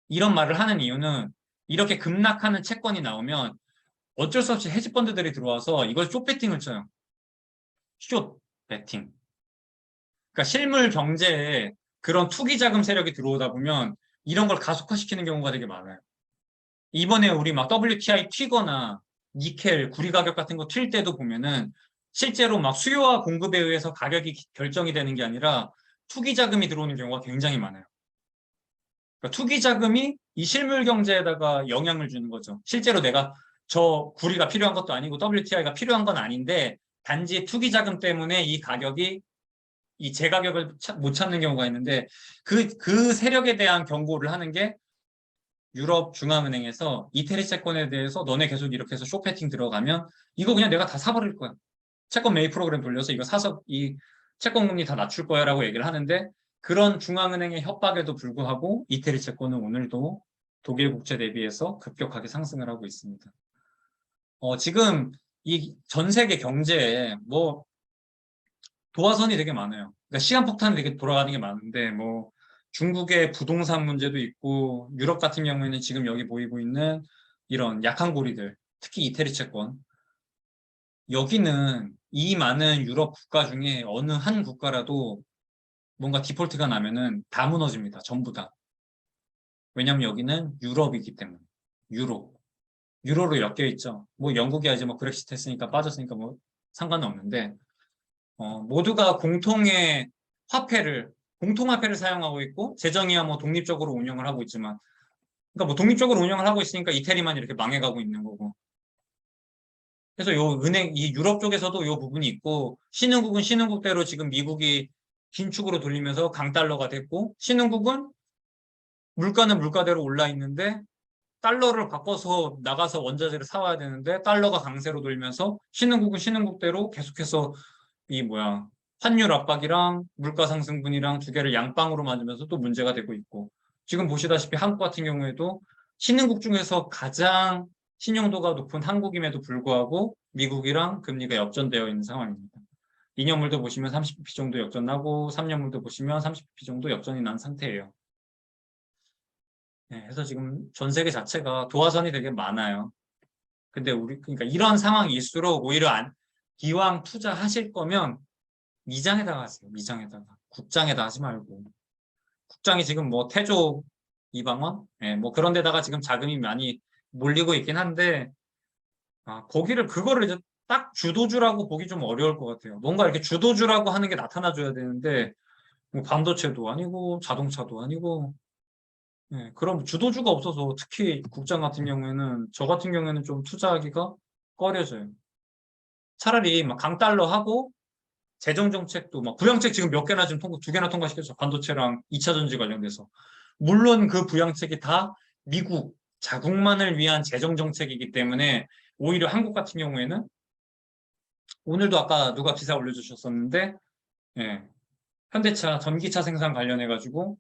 이런 말을 하는 이유는 이렇게 급락하는 채권이 나오면 어쩔 수 없이 헤지펀드들이 들어와서 이걸 숏배팅을 쳐요. 숏배팅. 그러니까 실물 경제에 그런 투기 자금 세력이 들어오다 보면 이런 걸 가속화시키는 경우가 되게 많아요. 이번에 우리 막 WTI 튀거나 니켈, 구리 가격 같은 거 튈 때도 보면은 실제로 막 수요와 공급에 의해서 가격이 결정이 되는 게 아니라 투기 자금이 들어오는 경우가 굉장히 많아요. 그러니까 투기 자금이 이 실물 경제에다가 영향을 주는 거죠. 실제로 내가 저 구리가 필요한 것도 아니고 WTI가 필요한 건 아닌데 단지 투기 자금 때문에 이 가격이 이 제 가격을 못 찾는 경우가 있는데 그 세력에 대한 경고를 하는 게 유럽 중앙은행에서 이태리 채권에 대해서 너네 계속 이렇게 해서 쇼패팅 들어가면 이거 그냥 내가 다 사버릴 거야. 채권 매입 프로그램 돌려서 이거 사서 이 채권 금리 다 낮출 거야라고 얘기를 하는데 그런 중앙은행의 협박에도 불구하고 이태리 채권은 오늘도 독일 국채 대비해서 급격하게 상승을 하고 있습니다. 지금 이 전 세계 경제에 뭐 도화선이 되게 많아요. 그러니까 시한폭탄이 되게 돌아가는 게 많은데 뭐 중국의 부동산 문제도 있고 유럽 같은 경우에는 지금 여기 보이고 있는 이런 약한 고리들 특히 이태리 채권 여기는 이 많은 유럽 국가 중에 어느 한 국가라도 뭔가 디폴트가 나면은 다 무너집니다. 전부 다. 왜냐면 여기는 유럽이기 때문에. 유로로 엮여 있죠. 뭐 영국이 이제 뭐 브렉시트 했으니까 빠졌으니까 뭐 상관은 없는데 모두가 공통화폐를 사용하고 있고 재정이야 뭐 독립적으로 운영을 하고 있지만 그러니까 뭐 독립적으로 운영을 하고 있으니까 이태리만 이렇게 망해가고 있는 거고. 그래서 이 유럽 쪽에서도 요 부분이 있고, 신흥국은 신흥국대로 지금 미국이 긴축으로 돌리면서 강달러가 됐고, 신흥국은 물가는 물가대로 올라 있는데, 달러를 바꿔서 나가서 원자재를 사와야 되는데, 달러가 강세로 돌면서, 신흥국은 신흥국대로 계속해서 환율 압박이랑 물가 상승분이랑 두 개를 양방으로 맞으면서 또 문제가 되고 있고, 지금 보시다시피 한국 같은 경우에도 신흥국 중에서 가장 신용도가 높은 한국임에도 불구하고 미국이랑 금리가 역전되어 있는 상황입니다. 2년물도 보시면 30bp 정도 역전나고 3년물도 보시면 30bp 정도 역전이 난 상태예요. 네, 그래서 지금 전 세계 자체가 도화선이 되게 많아요. 근데 그러니까 이런 상황일수록 오히려 기왕 투자하실 거면 미장에다가 하세요. 미장에다가. 국장에다 하지 말고. 국장이 지금 뭐 태조 이방원? 예, 뭐 그런 데다가 지금 자금이 많이 몰리고 있긴 한데, 그거를 이제 딱 주도주라고 보기 좀 어려울 것 같아요. 뭔가 이렇게 주도주라고 하는 게 나타나줘야 되는데, 뭐 반도체도 아니고, 자동차도 아니고, 예, 그럼 주도주가 없어서 특히 국장 같은 경우에는, 저 같은 경우에는 좀 투자하기가 꺼려져요. 차라리 막 강달러 하고, 재정 정책도 막 부양책 지금 몇 개나 지금 두 개나 통과시켰죠. 반도체랑 2차 전지 관련돼서. 물론 그 부양책이 다 미국 자국만을 위한 재정 정책이기 때문에 오히려 한국 같은 경우에는 오늘도 아까 누가 기사 올려주셨었는데 예, 현대차 전기차 생산 관련해 가지고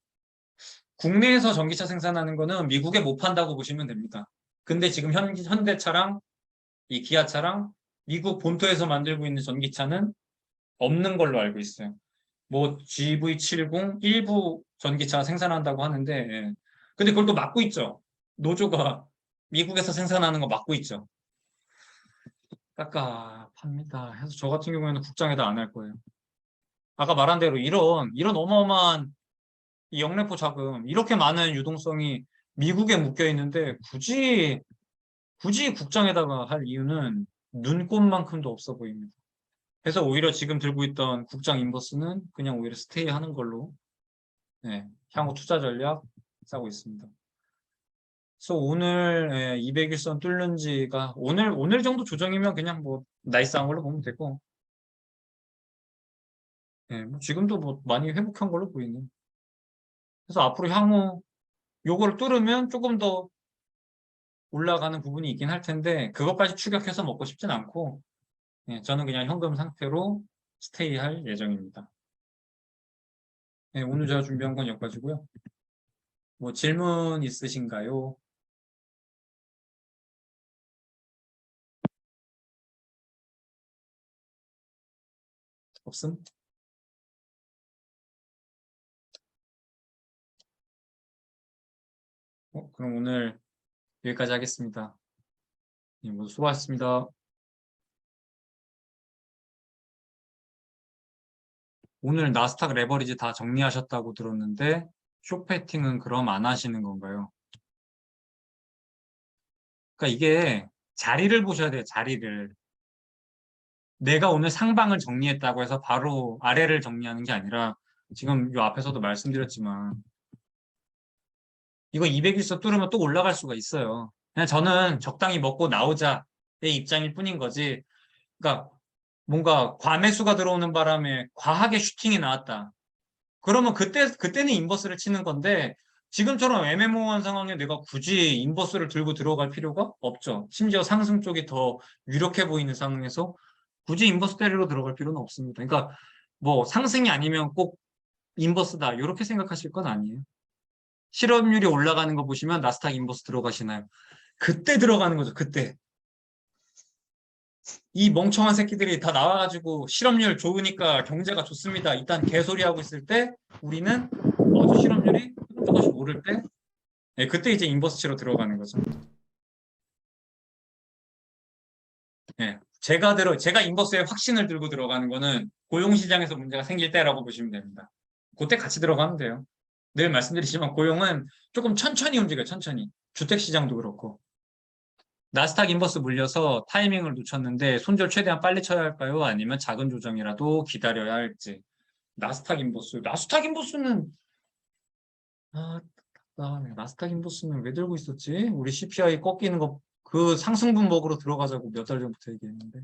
국내에서 전기차 생산하는 거는 미국에 못 판다고 보시면 됩니다. 근데 지금 현대차랑 이 기아차랑 미국 본토에서 만들고 있는 전기차는 없는 걸로 알고 있어요. 뭐 GV70 일부 전기차 생산한다고 하는데 예. 근데 그걸 또 막고 있죠. 노조가 미국에서 생산하는 거 막고 있죠. 깝깝합니다. 해서 저 같은 경우에는 국장에다 안 할 거예요. 아까 말한 대로 이런 어마어마한 이 영래포 자금 이렇게 많은 유동성이 미국에 묶여 있는데 굳이 국장에다가 할 이유는 눈꽃만큼도 없어 보입니다. 그래서 오히려 지금 들고 있던 국장 인버스는 그냥 오히려 스테이 하는 걸로 네, 향후 투자 전략 짜고 있습니다. 그래서 오늘 200일선 뚫는지가 오늘 정도 조정이면 그냥 뭐 나이스한 걸로 보면 되고 뭐 지금도 뭐 많이 회복한 걸로 보이네. 그래서 앞으로 향후 요거를 뚫으면 조금 더 올라가는 부분이 있긴 할 텐데 그것까지 추격해서 먹고 싶진 않고 저는 그냥 현금 상태로 스테이 할 예정입니다. 오늘 제가 준비한 건 여기까지고요. 뭐 질문 있으신가요? 없음? 그럼 오늘 여기까지 하겠습니다. 모두 수고하셨습니다. 오늘 나스닥 레버리지 다 정리하셨다고 들었는데 쇼패팅은 그럼 안 하시는 건가요? 그러니까 이게 자리를 보셔야 돼요, 자리를. 내가 오늘 상방을 정리했다고 해서 바로 아래를 정리하는 게 아니라 지금 요 앞에서도 말씀드렸지만 이거 200일선 뚫으면 또 올라갈 수가 있어요. 그냥 저는 적당히 먹고 나오자의 입장일 뿐인 거지. 그러니까 뭔가 과매수가 들어오는 바람에 과하게 슈팅이 나왔다. 그러면 그때는 인버스를 치는 건데 지금처럼 애매모호한 상황에 내가 굳이 인버스를 들고 들어갈 필요가 없죠. 심지어 상승 쪽이 더 유력해 보이는 상황에서 굳이 인버스 때리러 들어갈 필요는 없습니다. 그러니까 뭐 상승이 아니면 꼭 인버스다 이렇게 생각하실 건 아니에요. 실업률이 올라가는 거 보시면 나스닥 인버스 들어가시나요? 그때 들어가는 거죠. 그때. 이 멍청한 새끼들이 다 나와가지고 실업률 좋으니까 경제가 좋습니다. 일단 개소리하고 있을 때 우리는 저 실업률이 조금씩 오를 때 네, 그때 이제 인버스 치러 들어가는 거죠. 네, 제가 인버스에 확신을 들고 들어가는 거는 고용시장에서 문제가 생길 때라고 보시면 됩니다. 그때 같이 들어가면 돼요. 늘 말씀드리지만 고용은 조금 천천히 움직여요. 천천히. 주택시장도 그렇고. 나스닥 인버스 물려서 타이밍을 놓쳤는데 손절 최대한 빨리 쳐야 할까요? 아니면 작은 조정이라도 기다려야 할지. 나스닥 인버스는 아, 나스닥 인버스는 왜 들고 있었지? 우리 CPI 꺾이는 거 그 상승분 먹으러 들어가자고 몇 달 전부터 얘기했는데.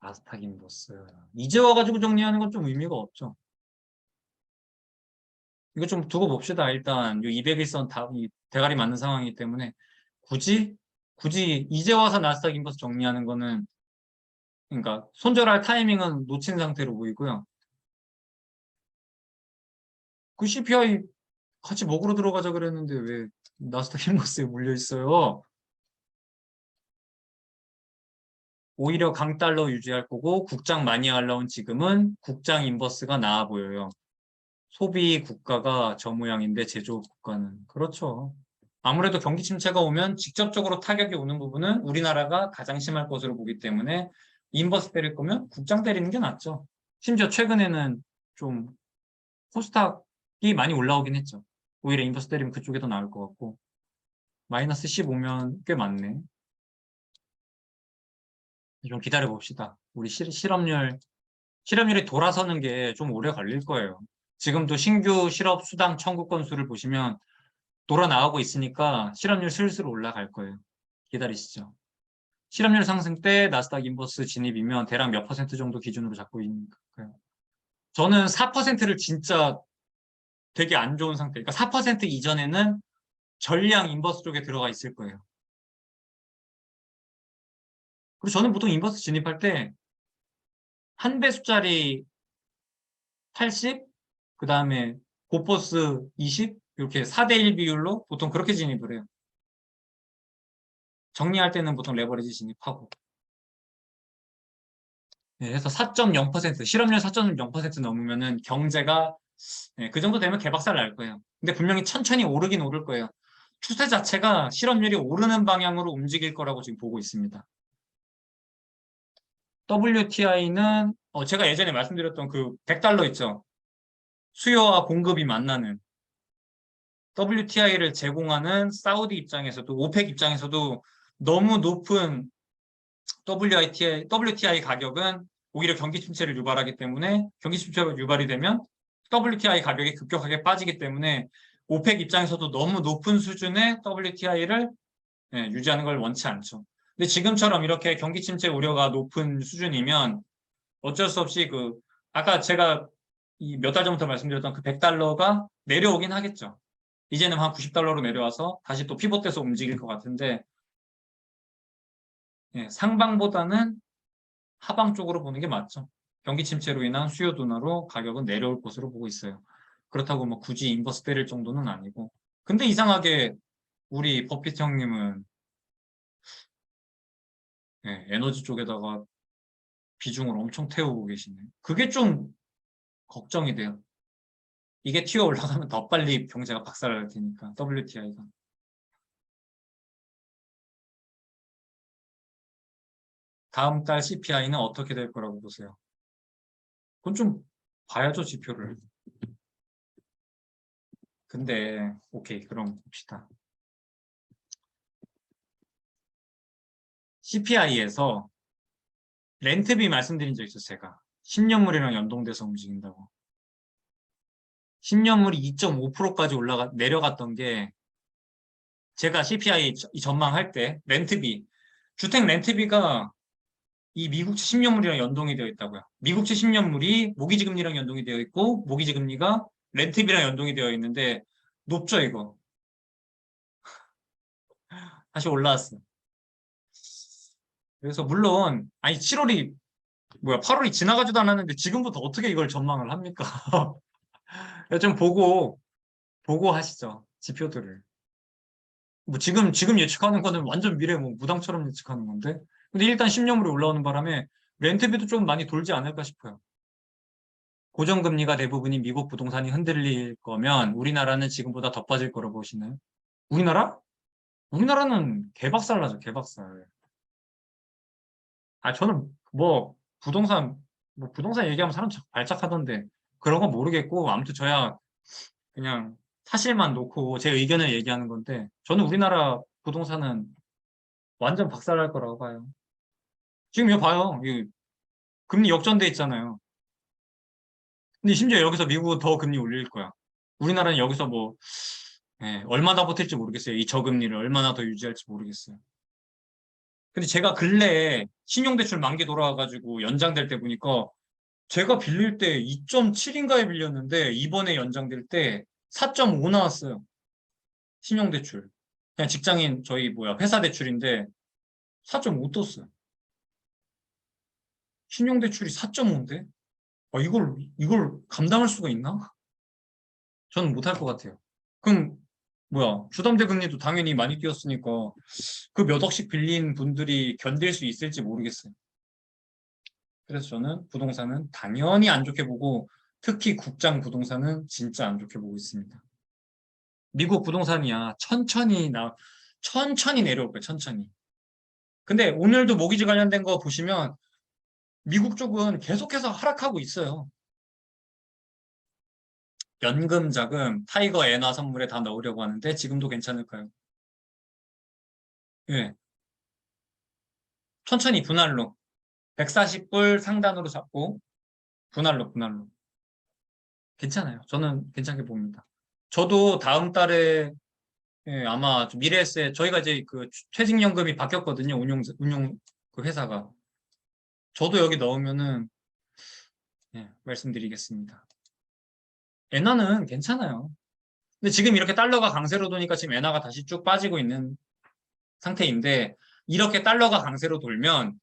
나스닥 인버스. 이제 와가지고 정리하는 건 좀 의미가 없죠. 이거 좀 두고 봅시다. 일단 요 200일선 이 대가리 맞는 상황이기 때문에 굳이 이제 와서 나스닥 인버스 정리하는 거는 그러니까 손절할 타이밍은 놓친 상태로 보이고요. 그 CPI 같이 먹으러 들어가자 그랬는데 왜 나스닥 인버스에 물려 있어요? 오히려 강달러 유지할 거고 국장 많이 올라온 지금은 국장 인버스가 나아 보여요. 소비 국가가 저 모양인데 제조업 국가는 그렇죠. 아무래도 경기 침체가 오면 직접적으로 타격이 오는 부분은 우리나라가 가장 심할 것으로 보기 때문에 인버스 때릴 거면 국장 때리는 게 낫죠. 심지어 최근에는 좀 코스닥이 많이 올라오긴 했죠. 오히려 인버스 때리면 그쪽에 더 나을 것 같고 마이너스 15면 꽤 많네. 좀 기다려 봅시다. 우리 실업률이 돌아서는 게 좀 오래 걸릴 거예요. 지금도 신규 실업 수당 청구 건수를 보시면 돌아 나오고 있으니까 실업률 슬슬 올라갈 거예요. 기다리시죠. 실업률 상승 때 나스닥 인버스 진입이면 대략 몇 퍼센트 정도 기준으로 잡고 있는가요? 저는 4%를 진짜 되게 안 좋은 상태. 그러니까 4% 이전에는 전량 인버스 쪽에 들어가 있을 거예요. 그리고 저는 보통 인버스 진입할 때 한 배수짜리 80, 그 다음에 고퍼스 20, 이렇게 4대1 비율로 보통 그렇게 진입을 해요. 정리할 때는 보통 레버리지 진입하고. 네, 해서 4.0%, 실업률 4.0% 넘으면은 경제가 네, 그 정도 되면 개박살 날 거예요. 근데 분명히 천천히 오르긴 오를 거예요. 추세 자체가 실업률이 오르는 방향으로 움직일 거라고 지금 보고 있습니다. WTI는 제가 예전에 말씀드렸던 그 100달러 있죠. 수요와 공급이 만나는 WTI를 제공하는 사우디 입장에서도 오펙 입장에서도 너무 높은 WTI 가격은 오히려 경기 침체를 유발하기 때문에 경기 침체가 유발이 되면 WTI 가격이 급격하게 빠지기 때문에 오펙 입장에서도 너무 높은 수준의 WTI를 유지하는 걸 원치 않죠. 근데 지금처럼 이렇게 경기 침체 우려가 높은 수준이면 어쩔 수 없이 아까 제가 몇 달 전부터 말씀드렸던 그 100달러가 내려오긴 하겠죠. 이제는 한 90달러로 내려와서 다시 또 피벗돼서 움직일 것 같은데 상방보다는 하방 쪽으로 보는 게 맞죠. 경기 침체로 인한 수요 둔화로 가격은 내려올 것으로 보고 있어요. 그렇다고 뭐 굳이 인버스 때릴 정도는 아니고. 근데 이상하게 우리 버핏 형님은 에너지 쪽에다가 비중을 엄청 태우고 계시네. 그게 좀 걱정이 돼요. 이게 튀어 올라가면 더 빨리 경제가 박살날 테니까 WTI가. 다음 달 CPI는 어떻게 될 거라고 보세요? 그건 좀 봐야죠, 지표를. 근데 오케이, 그럼 봅시다. CPI에서 렌트비 말씀드린 적 있어요, 제가. 10년물이랑 연동돼서 움직인다고. 10년물이 2.5%까지 내려갔던 게 제가 CPI 전망할 때 렌트비, 주택 렌트비가 이 미국채 10년물이랑 연동이 되어 있다고요. 미국채 10년물이 모기지금리랑 연동이 되어 있고 모기지금리가 렌트비랑 연동이 되어 있는데 높죠, 이거. 다시 올라왔어요. 그래서 물론 아니 7월이 뭐야 8월이 지나가지도 않았는데 지금부터 어떻게 이걸 전망을 합니까? 좀 보고 하시죠. 지표들을. 뭐 지금 예측하는 거는 완전 미래 뭐 무당처럼 예측하는 건데. 근데 일단 10년물이 올라오는 바람에 렌트비도 좀 많이 돌지 않을까 싶어요. 고정금리가 대부분인 미국 부동산이 흔들릴 거면 우리나라는 지금보다 더 빠질 거라고 보시나요? 우리나라? 우리나라는 개박살 나죠, 개박살. 아, 저는 부동산 얘기하면 사람 자꾸 발작하던데 그런 건 모르겠고 아무튼 저야 그냥 사실만 놓고 제 의견을 얘기하는 건데 저는 우리나라 부동산은 완전 박살날 거라고 봐요. 지금 이거 봐요. 이 금리 역전돼 있잖아요. 근데 심지어 여기서 미국은 더 금리 올릴 거야. 우리나라는 여기서 뭐 얼마나 버틸지 모르겠어요. 이 저금리를 얼마나 더 유지할지 모르겠어요. 근데 제가 근래에 신용대출 만기 돌아와가지고 연장될 때 보니까 제가 빌릴 때 2.7인가에 빌렸는데 이번에 연장될 때 4.5 나왔어요. 신용대출. 그냥 직장인 저희 뭐야 회사 대출인데 4.5 떴어요. 신용대출이 4.5인데? 이걸 감당할 수가 있나? 저는 못할 것 같아요. 그럼 뭐야 주담대 금리도 당연히 많이 뛰었으니까 그 몇 억씩 빌린 분들이 견딜 수 있을지 모르겠어요. 그래서 저는 부동산은 당연히 안 좋게 보고 특히 국장 부동산은 진짜 안 좋게 보고 있습니다. 미국 부동산이야 천천히 내려올 거예요. 천천히. 근데 오늘도 모기지 관련된 거 보시면 미국 쪽은 계속해서 하락하고 있어요. 연금 자금 타이거 엔화 선물에 다 넣으려고 하는데 지금도 괜찮을까요? 예. 천천히 분할로 140불 상단으로 잡고 분할로 괜찮아요. 저는 괜찮게 봅니다. 저도 다음 달에 아마 미래에셋 저희가 이제 그 퇴직연금이 바뀌었거든요. 운용 그 회사가. 저도 여기 넣으면은 말씀드리겠습니다. 엔화는 괜찮아요. 근데 지금 이렇게 달러가 강세로 도니까 지금 엔화가 다시 쭉 빠지고 있는 상태인데 이렇게 달러가 강세로 돌면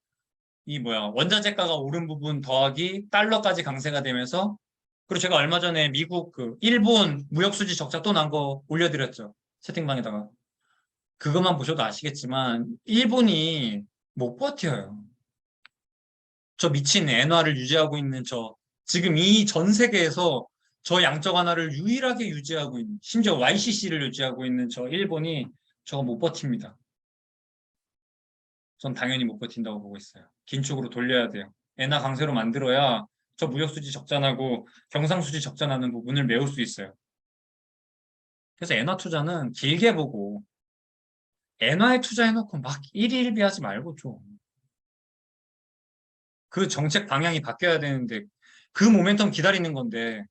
이 뭐야 원자재가가 오른 부분 더하기 달러까지 강세가 되면서 그리고 제가 얼마 전에 미국 그 일본 무역 수지 적자 또 난 거 올려드렸죠. 채팅방에다가. 그것만 보셔도 아시겠지만 일본이 못 버텨요. 저 미친 엔화를 유지하고 있는 지금 이 전 세계에서 저 양적 완화를 유일하게 유지하고 있는 심지어 YCC를 유지하고 있는 저 일본이 저거 못 버팁니다. 전 당연히 못 버틴다고 보고 있어요. 긴축으로 돌려야 돼요. 엔화 강세로 만들어야 저 무역수지 적자나고 경상수지 적자나는 부분을 메울 수 있어요. 그래서 엔화 투자는 길게 보고 엔화에 투자해놓고 막 일희일비하지 말고 좀 그 정책 방향이 바뀌어야 되는데 그 모멘텀 기다리는 건데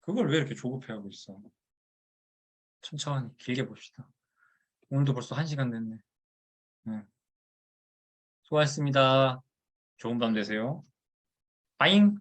그걸 왜 이렇게 조급해하고 있어? 천천히 길게 봅시다. 오늘도 벌써 1시간 됐네. 네. 수고하셨습니다. 좋은 밤 되세요. 빠잉!